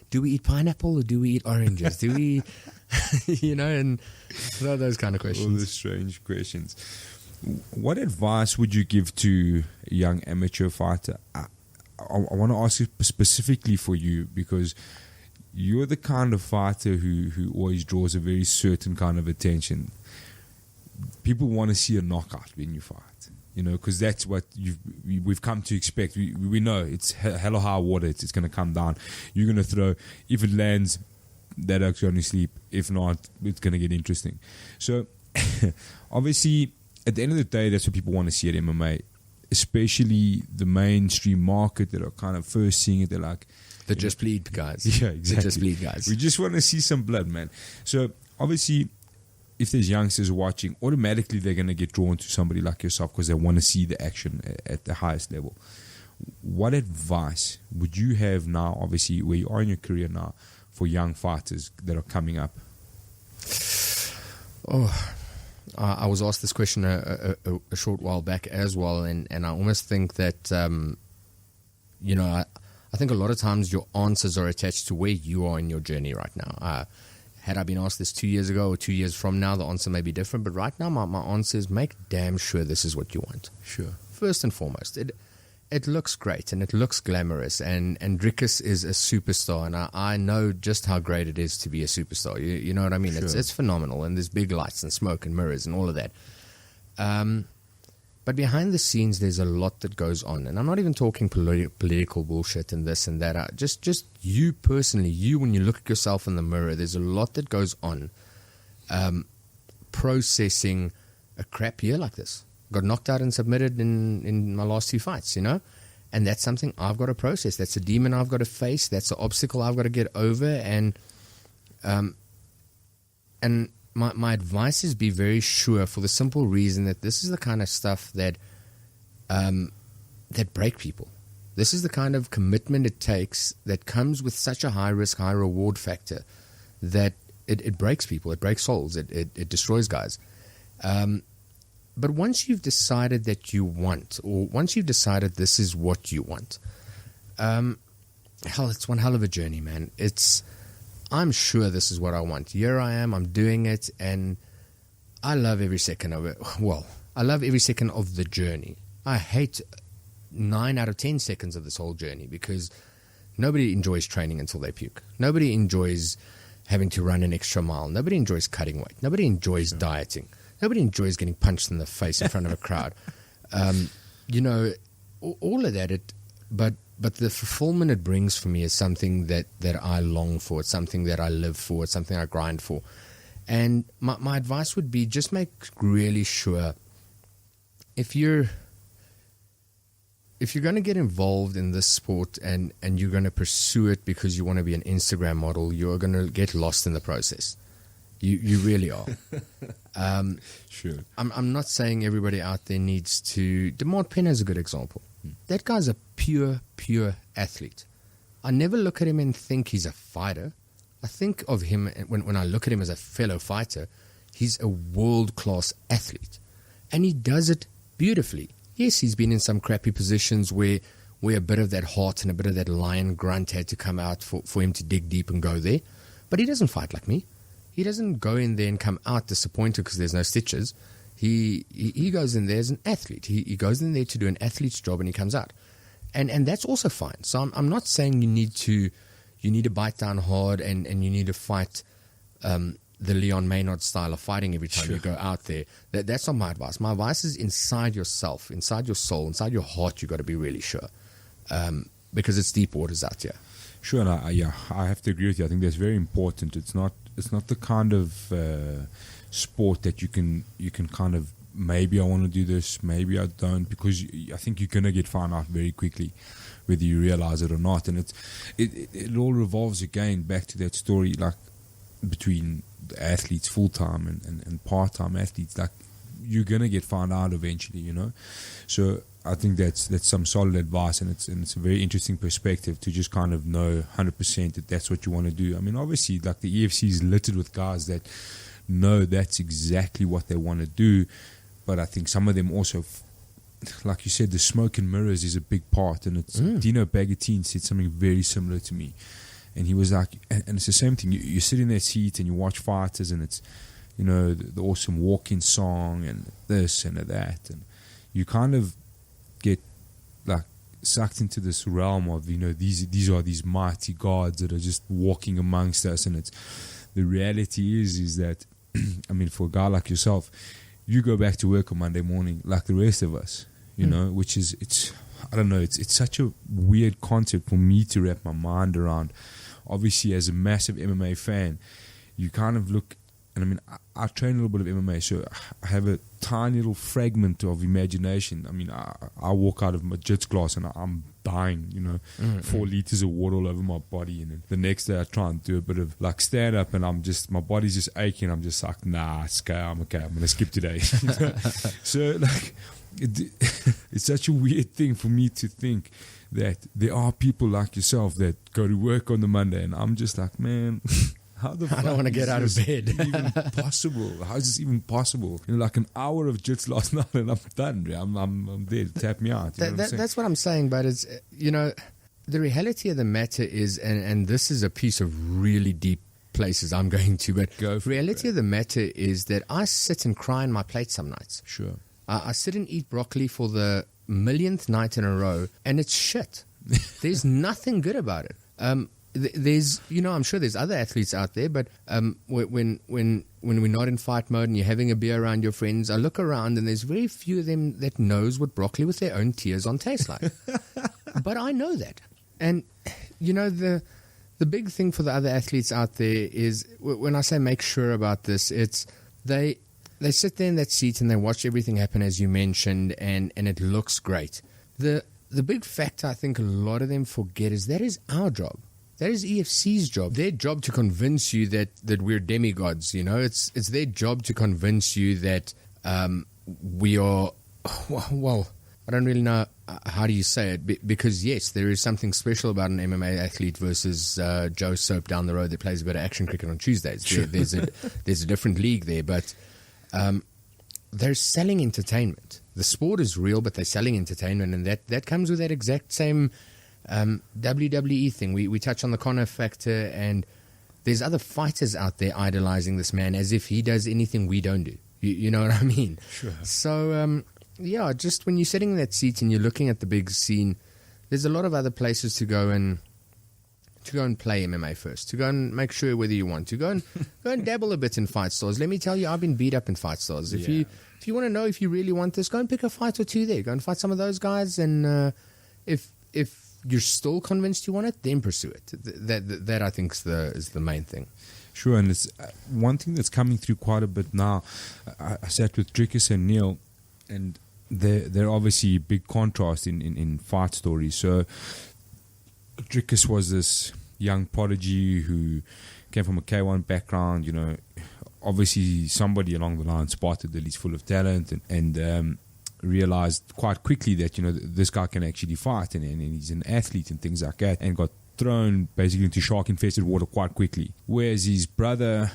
Do we eat pineapple or do we eat oranges? Do we, and those kind of questions. All the strange questions. What advice would you give to a young amateur fighter? I want to ask you specifically for you because you're the kind of fighter who always draws a very certain kind of attention. People want to see a knockout when you fight, because that's what we've come to expect. We know it's hell or high water. It's going to come down. You're going to throw. If it lands, that actually on your sleep. If not, it's going to get interesting. So, obviously, at the end of the day, that's what people want to see at MMA, especially the mainstream market that are kind of first seeing it. They're like, the just bleed guys. Yeah, exactly. The just bleed guys. We just want to see some blood, man. So, obviously, if there's youngsters watching, automatically they're going to get drawn to somebody like yourself because they want to see the action at the highest level. What advice would you have now, obviously, where you are in your career now, for young fighters that are coming up? I was asked this question a short while back as well, and I almost think that, I think a lot of times your answers are attached to where you are in your journey right now. Had I been asked this 2 years ago or 2 years from now, the answer may be different. But right now, my answer is make damn sure this is what you want. Sure. First and foremost, it looks great and it looks glamorous. And Drickus is a superstar. And I know just how great it is to be a superstar. You know what I mean? Sure. It's phenomenal. And there's big lights and smoke and mirrors and all of that. But behind the scenes, there's a lot that goes on. And I'm not even talking political bullshit and this and that. Just you personally, when you look at yourself in the mirror, there's a lot that goes on processing a crap year like this. Got knocked out and submitted in my last 2 fights, And that's something I've got to process. That's a demon I've got to face. That's an obstacle I've got to get over. And my advice is be very sure, for the simple reason that this is the kind of stuff that break people. This is the kind of commitment it takes that comes with such a high risk, high reward factor that it breaks people. It breaks souls. It destroys guys. But once you've decided that you want, or once you've decided this is what you want, it's one hell of a journey, man. I'm sure this is what I want. Here I am, I'm doing it, and I love every second of it. Well, I love every second of the journey. I hate 9 out of 10 seconds of this whole journey because nobody enjoys training until they puke. Nobody enjoys having to run an extra mile. Nobody enjoys cutting weight. Nobody enjoys dieting. Nobody enjoys getting punched in the face in front of a crowd. All of that, but the fulfillment it brings for me is something that I long for. It's something that I live for. It's something I grind for. And my advice would be just make really sure if you're going to get involved in this sport and you're going to pursue it because you want to be an Instagram model, you're going to get lost in the process. You really are. Sure. I'm not saying everybody out there needs to. DeMont Penn is a good example. That guy's a pure athlete. I never look at him and think he's a fighter. I think of him when I look at him as a fellow fighter, he's a world-class athlete. And he does it beautifully. Yes, he's been in some crappy positions where a bit of that heart and a bit of that lion grunt had to come out for him to dig deep and go there. But he doesn't fight like me. He doesn't go in there and come out disappointed because there's no stitches. He goes in there as an athlete. He goes in there to do an athlete's job and he comes out. And that's also fine. So I'm not saying you need to bite down hard and you need to fight the Leon Maynard style of fighting every time you go out there. That's not my advice. My advice is inside yourself, inside your soul, inside your heart, you got to be really sure. Because it's deep waters out here. Sure, and I have to agree with you. I think that's very important. It's not the kind of sport that you can kind of, maybe I want to do this, maybe I don't, because I think you're gonna get found out very quickly, whether you realize it or not. And it all revolves again back to that story, like between the athletes, full time and part time athletes. Like you're gonna get found out eventually, So I think that's some solid advice, and it's a very interesting perspective to just kind of know 100% that that's what you want to do. I mean, obviously, like the EFC is littered with guys that know that's exactly what they want to do, but I think some of them also, like you said, the smoke and mirrors is a big part, and it's Dino Bagatine said something very similar to me, and he was like, and it's the same thing. You sit in that seat and you watch fighters, and it's the awesome walk-in song and this and that, and you kind of get like sucked into this realm of, these are these mighty gods that are just walking amongst us. And the reality is that, I mean, for a guy like yourself, you go back to work on Monday morning like the rest of us, which is, I don't know, it's such a weird concept for me to wrap my mind around. Obviously, as a massive MMA fan, you kind of look, and I mean, I train a little bit of MMA, so I have a tiny little fragment of imagination. I mean, I walk out of my jits class and I'm dying, 4 liters of water all over my body. And then the next day I try and do a bit of like stand up and my body's just aching. I'm just like, nah, I'm okay. I'm going to skip today. So like, it's such a weird thing for me to think that there are people like yourself that go to work on the Monday, and I'm just like, man, how the fuck I don't want to get out of bed. Even possible? How is this even possible? Like an hour of jits last night and I'm done. I'm dead. Tap me out. That's what I'm saying. But it's the reality of the matter is, and this is a piece of really deep places I'm going to. But the reality of the matter is that I sit and cry in my plate some nights. Sure. I sit and eat broccoli for the millionth night in a row, and it's shit. There's nothing good about it. There's, I'm sure there's other athletes out there, but when we're not in fight mode and you're having a beer around your friends, I look around and there's very few of them that knows what broccoli with their own tears on tastes like. But I know that. And, the big thing for the other athletes out there is, when I say make sure about this, it's they sit there in that seat and they watch everything happen as you mentioned, and it looks great. The big factor I think a lot of them forget is that is our job. That is EFC's job. Their job to convince you that we're demigods, It's their job to convince you that we are, well, I don't really know how do you say it, because yes, there is something special about an MMA athlete versus Joe Soap down the road that plays a bit of action cricket on Tuesdays. There's a different league there, but they're selling entertainment. The sport is real, but they're selling entertainment, and that comes with that exact same WWE thing. We touch on the Conor factor, and there's other fighters out there idolizing this man as if he does anything we don't do. You know what I mean? Sure. So, just when you're sitting in that seat and you're looking at the big scene, there's a lot of other places to go and play MMA first, to go and make sure whether you want to go and dabble a bit in fight stars. Let me tell you, I've been beat up in fight stars. If you want to know if you really want this, go and pick a fight or two there. Go and fight some of those guys, and if you're still convinced you want it, then pursue it. That I think is the main thing. Sure, and it's one thing that's coming through quite a bit now. I sat with Drickus and Neil, and they're obviously a big contrast in fight stories. So Drickus was this young prodigy who came from a K1 background, obviously somebody along the line spotted that he's full of talent and realized quite quickly that, this guy can actually fight and he's an athlete and things like that, and got thrown basically into shark-infested water quite quickly. Whereas his brother,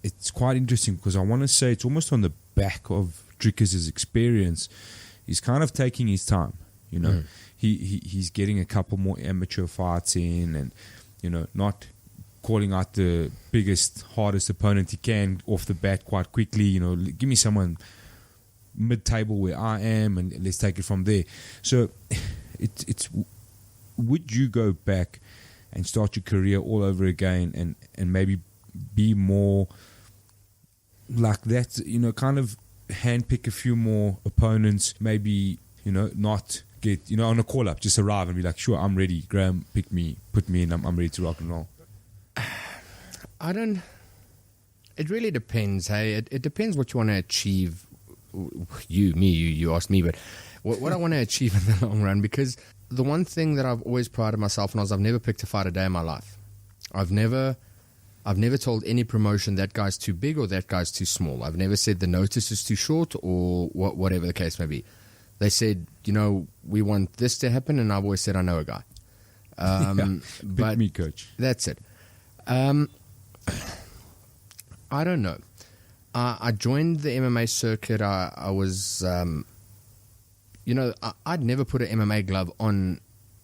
it's quite interesting because I want to say it's almost on the back of Drickus' experience. He's kind of taking his time, He's getting a couple more amateur fights in, and not calling out the biggest, hardest opponent he can off the bat quite quickly. Give me someone mid-table where I am, and let's take it from there. So, it's would you go back and start your career all over again, and maybe be more like that? Kind of handpick a few more opponents, maybe not get on a call up, just arrive and be like, sure, I'm ready, Graham, pick me, put me in, I'm ready to rock and roll. It really depends. Hey, it depends what you want to achieve. You asked me, but what I want to achieve in the long run, because the one thing that I've always prided myself on is I've never picked a fight a day in my life. I've never told any promotion that guy's too big or that guy's too small. I've never said the notice is too short or whatever the case may be. They said, we want this to happen, and I've always said I know a guy. Pick me, coach. That's it. I don't know. I joined the MMA circuit. I was, I'd never put an MMA glove on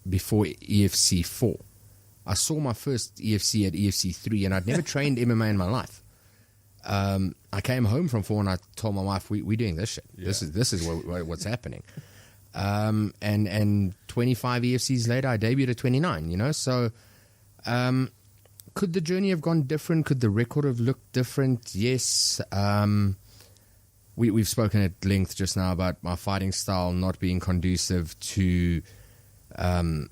before EFC 4. I saw my first EFC at EFC 3, and I'd never trained MMA in my life. I came home from 4 and I told my wife, we're doing this shit. Yeah. This is what's happening. And 25 EFCs later, I debuted at 29, So could the journey have gone different? Could the record have looked different? Yes. We've spoken at length just now about my fighting style not being conducive to, to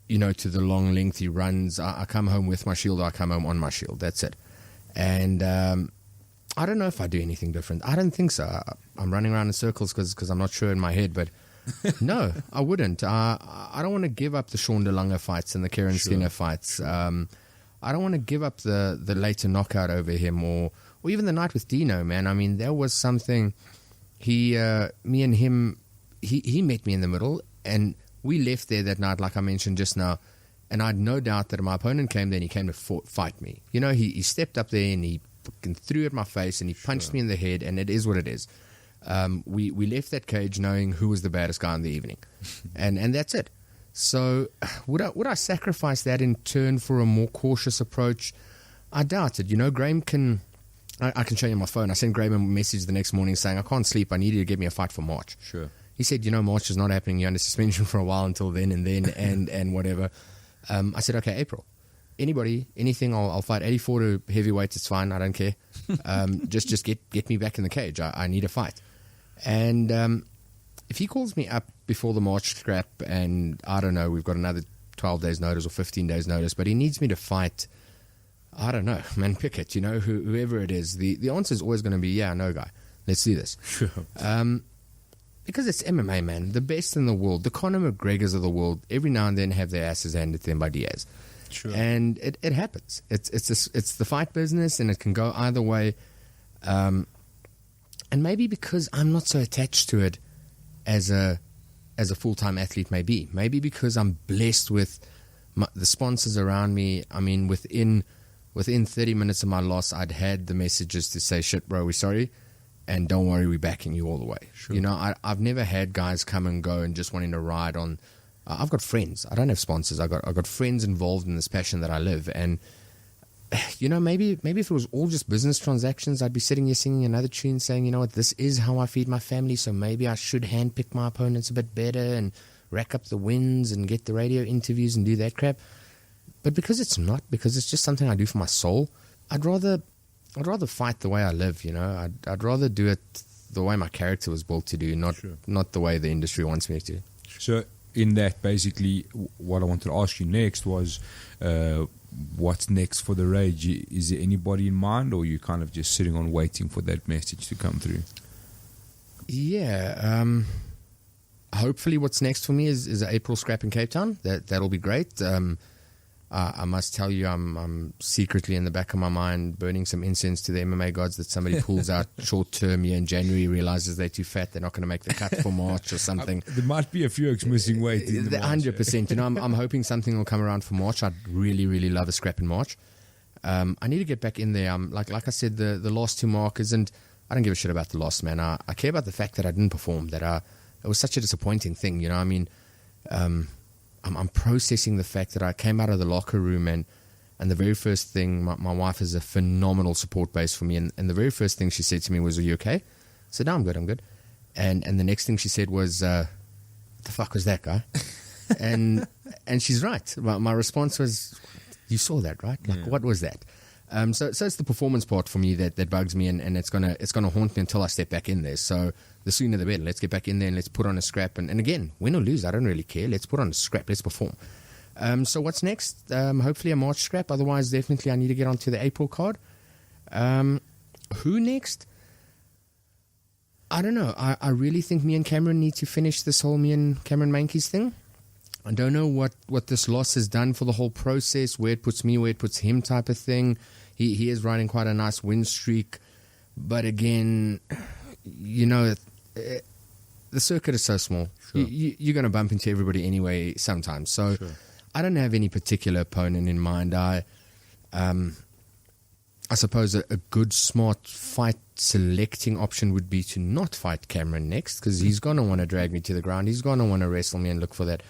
the long, lengthy runs. I come home with my shield, or I come home on my shield. That's it. And I don't know if I do anything different. I don't think so. I'm running around in circles because I'm not sure in my head, but no, I wouldn't. I don't want to give up the Sean DeLonge fights and the Kieran Skinner fights. I don't want to give up the later knockout over him or even the night with Dino, man. I mean, there was something. Me and him, he met me in the middle, and we left there that night, like I mentioned just now, and I had no doubt that my opponent came there and he came to fight me. He stepped up there and he fucking threw at my face and he punched me in the head, and it is what it is. We left that cage knowing who was the baddest guy in the evening, and that's it. So would I sacrifice that in turn for a more cautious approach? I doubt it. Graham can. I can show you my phone. I sent Graham a message the next morning saying, I can't sleep. I need you to get me a fight for March. Sure. He said, March is not happening. You're under suspension for a while until then and whatever. I said, okay, April. Anybody, anything, I'll fight 84 to heavyweight. It's fine. I don't care. Just get me back in the cage. I need a fight. And if he calls me up before the March scrap and, I don't know, we've got another 12 days notice or 15 days notice, but he needs me to fight, I don't know, man, pick it, whoever it is. The answer is always going to be, yeah, no, guy. Let's do this. Sure. Because it's MMA, man. The best in the world, the Conor McGregors of the world, every now and then have their asses handed to them by Diaz. Sure. And it happens. It's the fight business, and it can go either way. And maybe because I'm not so attached to it as a full-time athlete may be. Maybe because I'm blessed with the sponsors around me. I mean, within 30 minutes of my loss, I'd had the messages to say, shit, bro, we're sorry. And don't worry, we're backing you all the way. Sure. I've never had guys come and go and just wanting to ride on. I've got friends. I don't have sponsors. I've got friends involved in this passion that I live. And, maybe if it was all just business transactions, I'd be sitting here singing another tune saying, you know what, this is how I feed my family. So maybe I should handpick my opponents a bit better and rack up the wins and get the radio interviews and do that crap. But because it's not, because it's just something I do for my soul, I'd rather fight the way I live, I'd rather do it the way my character was built to do, not the way the industry wants me to. So in that, basically, what I wanted to ask you next was, what's next for the Rage? Is there anybody in mind, or are you kind of just sitting on waiting for that message to come through? Yeah, hopefully what's next for me is an April scrap in Cape Town. That'll be great. I must tell you, I'm secretly in the back of my mind burning some incense to the MMA gods that somebody pulls out short term here in January, realizes they're too fat, they're not going to make the cut for March or something. There might be a few X missing weight. 100%. I'm hoping something will come around for March. I'd really, really love a scrap in March. I need to get back in there. Like I said, the loss to Mark isn't. I don't give a shit about the loss, man. I care about the fact that I didn't perform. It was such a disappointing thing. I mean. I'm processing the fact that I came out of the locker room and the very first thing, my wife is a phenomenal support base for me, and the very first thing she said to me was, are you okay? I said, no, I'm good. And the next thing she said was, what the fuck was that, guy? and she's right. My response was, you saw that, right? Like, What was that? So it's the performance part for me that bugs me, and it's gonna haunt me until I step back in there. So the sooner the better. Let's get back in there and let's put on a scrap. And again, win or lose, I don't really care. Let's put on a scrap. Let's perform. So what's next? Hopefully a March scrap. Otherwise, definitely I need to get onto the April card. Who next? I don't know. I really think me and Cameron need to finish this whole me and Cameron Mankey's thing. I don't know what this loss has done for the whole process, where it puts me, where it puts him type of thing. He is riding quite a nice win streak. But again, the circuit is so small. Sure. You're going to bump into everybody anyway sometimes. So sure. I don't have any particular opponent in mind. I suppose a good, smart fight selecting option would be to not fight Cameron next, because he's going to want to drag me to the ground. He's going to want to wrestle me and look for that.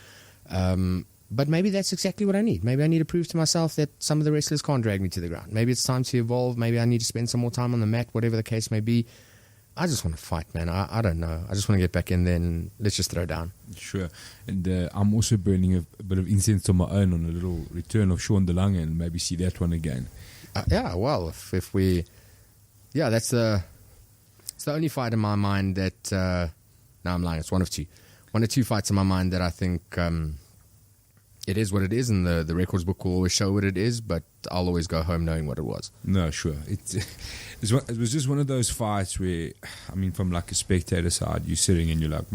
But maybe that's exactly what I need. Maybe I need to prove to myself that some of the wrestlers can't drag me to the ground. Maybe it's time to evolve. Maybe I need to spend some more time on the mat, whatever the case may be. I just want to fight, man. I don't know. I just want to get back in there and let's just throw down. Sure. And I'm also burning a bit of incense on my own on a little return of Sean DeLange and maybe see that one again. Yeah, well, if we... Yeah, it's the only fight in my mind that... no, I'm lying. It's one of two. One or two fights in my mind that I think it is what it is, and the records book will always show what it is, but I'll always go home knowing what it was. No, sure. It was just one of those fights where, I mean, from like a spectator side, you're sitting and you're like,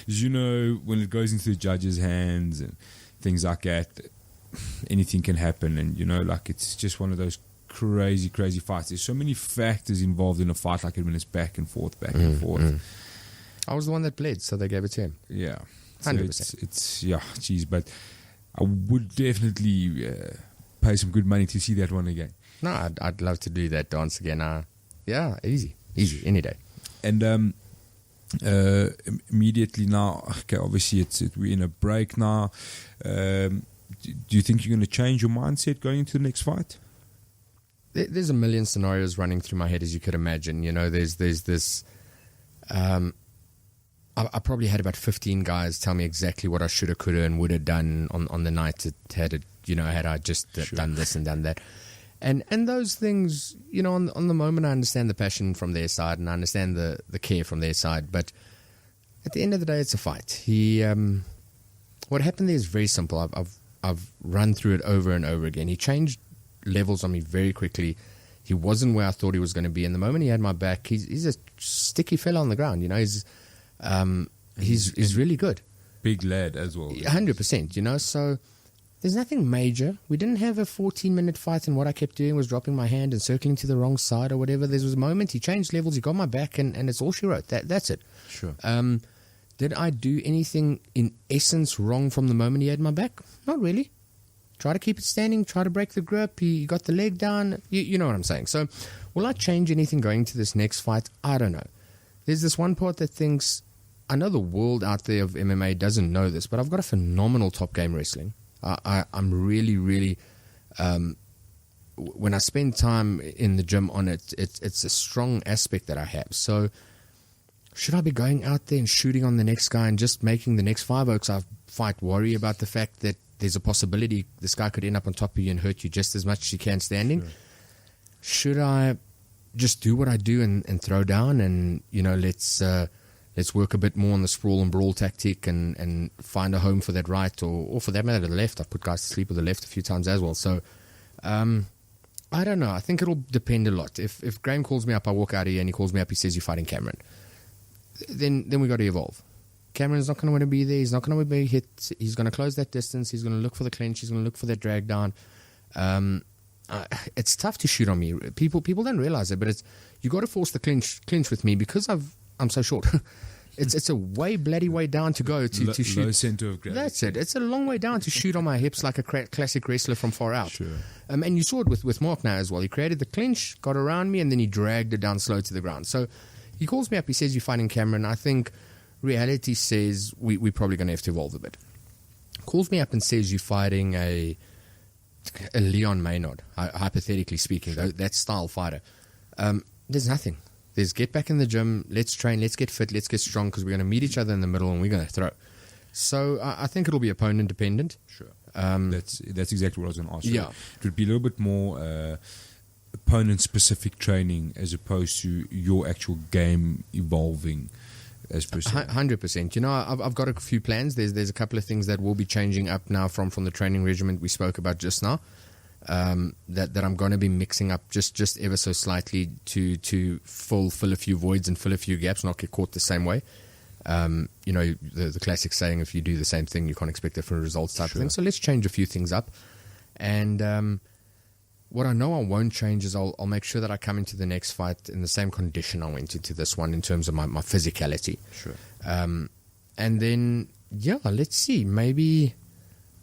You know, when it goes into the judge's hands and things like that, anything can happen. And, you know, like it's just one of those crazy, crazy fights. There's so many factors involved in a fight like it when it's back and forth, back and forth. I was the one that bled, so they gave it to him. Yeah. 100%. So it's yeah, geez, but I would definitely pay some good money to see that one again. No, I'd love to do that dance again. Yeah, easy, any day. And immediately now, okay, obviously we're in a break now. Do you think you're going to change your mindset going into the next fight? There's a million scenarios running through my head, as you could imagine. You know, there's this. I probably had about 15 guys tell me exactly what I should have, could have, and would have done on the night had I just done this and done that. And those things, you know, on the moment, I understand the passion from their side and I understand the care from their side. But at the end of the day, it's a fight. What happened there is very simple. I've run through it over and over again. He changed levels on me very quickly. He wasn't where I thought he was going to be. And the moment he had my back, he's a sticky fella on the ground. You know, he's really good. Big lad as well. 100%, you know, so there's nothing major. We didn't have a 14-minute fight, and what I kept doing was dropping my hand and circling to the wrong side or whatever. There was a moment, he changed levels, he got my back, and it's all she wrote. That's it. Sure. Did I do anything in essence wrong from the moment he had my back? Not really. Try to keep it standing, try to break the grip, he got the leg down, you know what I'm saying. So will I change anything going to this next fight? I don't know. There's this one part that thinks, I know the world out there of MMA doesn't know this, but I've got a phenomenal top game wrestling. I'm really, really, when I spend time in the gym on it, it's a strong aspect that I have. So should I be going out there and shooting on the next guy and just making the next 5 oaks I fight worry about the fact that there's a possibility this guy could end up on top of you and hurt you just as much as he can standing? Sure. Should I just do what I do and throw down and, you know, let's work a bit more on the sprawl and brawl tactic and find a home for that right or for that matter the left. I've put guys to sleep with the left a few times as well. So I don't know. I think it'll depend a lot. If Graham calls me up, I walk out here and he calls me up, he says you're fighting Cameron. Then we got to evolve. Cameron's not going to want to be there. He's not going to be hit. He's going to close that distance. He's going to look for the clinch. He's going to look for that drag down. It's tough to shoot on me. People don't realize it, but you got to force the clinch with me because I'm so short. It's a bloody way down to go to shoot. Low center of gravity. That's it. It's a long way down to shoot on my hips like a classic wrestler from far out. Sure. And you saw it with Mark now as well. He created the clinch, got around me, and then he dragged it down slow to the ground. So he calls me up. He says, you're fighting Cameron. I think reality says we're probably going to have to evolve a bit. Calls me up and says, you're fighting a Leon Maynard, hypothetically speaking, sure. That style fighter. There's nothing. There's get back in the gym, let's train, let's get fit, let's get strong because we're going to meet each other in the middle and we're going to throw. So I think it'll be opponent dependent. Sure. That's exactly what I was going to ask. Yeah. It would be a little bit more opponent specific training as opposed to your actual game evolving as per se. 100%. You know, I've got a few plans. There's a couple of things that will be changing up now from the training regimen we spoke about just now. That I'm going to be mixing up just ever so slightly to fill a few voids and fill a few gaps, not get caught the same way. You know, the classic saying, if you do the same thing, you can't expect different results type of thing. So let's change a few things up. And what I know I won't change is I'll make sure that I come into the next fight in the same condition I went into this one in terms of my physicality. Sure. And then, yeah, let's see. Maybe...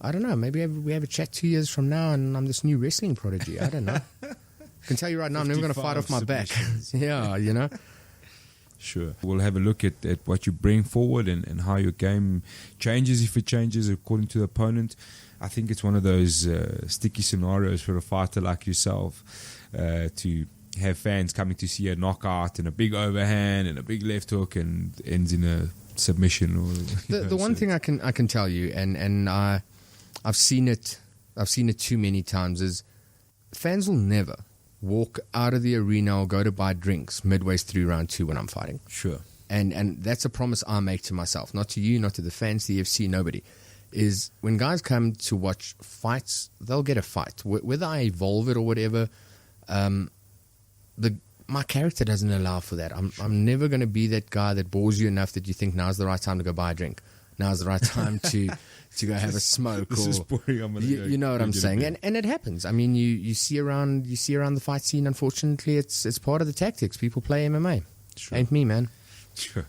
I don't know. Maybe we have a chat 2 years from now and I'm this new wrestling prodigy. I don't know. I can tell you right now, I'm never going to fight off my back. Yeah, you know. Sure. We'll have a look at what you bring forward and how your game changes, if it changes according to the opponent. I think it's one of those sticky scenarios for a fighter like yourself to have fans coming to see a knockout and a big overhand and a big left hook and ends in a submission. Or The one thing I can tell you, and I've seen it too many times, is fans will never walk out of the arena or go to buy drinks midway through round 2 when I'm fighting. Sure. And that's a promise I make to myself, not to you, not to the fans, the UFC, nobody. Is when guys come to watch fights, they'll get a fight. Whether I evolve it or whatever, my character doesn't allow for that. I'm never going to be that guy that bores you enough that you think now's the right time to go buy a drink. Now's the right time to go have a smoke. This is boring. You know what I'm saying, and it happens. I mean, you see around the fight scene. Unfortunately, it's part of the tactics. People play MMA. Sure. Ain't me, man. Sure.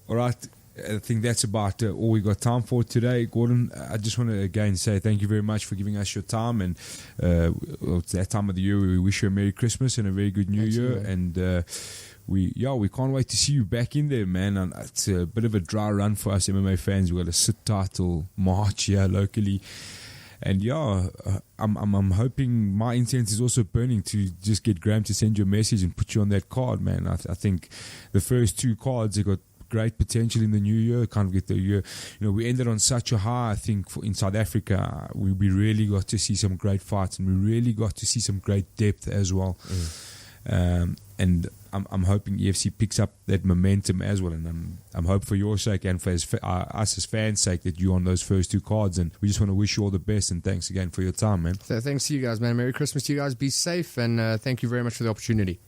All right. I think that's about all we got time for today, Gordon. I just want to again say thank you very much for giving us your time, and it's that time of the year where we wish you a Merry Christmas and a very good New Year, and we can't wait to see you back in there, man. And it's a bit of a dry run for us MMA fans. We've got to sit tight till March here locally. And I'm hoping my intent is also burning to just get Graham to send you a message and put you on that card, man. I think the first 2 cards, they got great potential in the new year. Can't get the year. We ended on such a high. I think in South Africa, we really got to see some great fights, and we really got to see some great depth as well. And I'm hoping EFC picks up that momentum as well, and I'm hoping for your sake and for us as fans' sake that you're on those first 2 cards, and we just want to wish you all the best, and thanks again for your time, man. So thanks to you guys, man. Merry Christmas to you guys. Be safe, and thank you very much for the opportunity.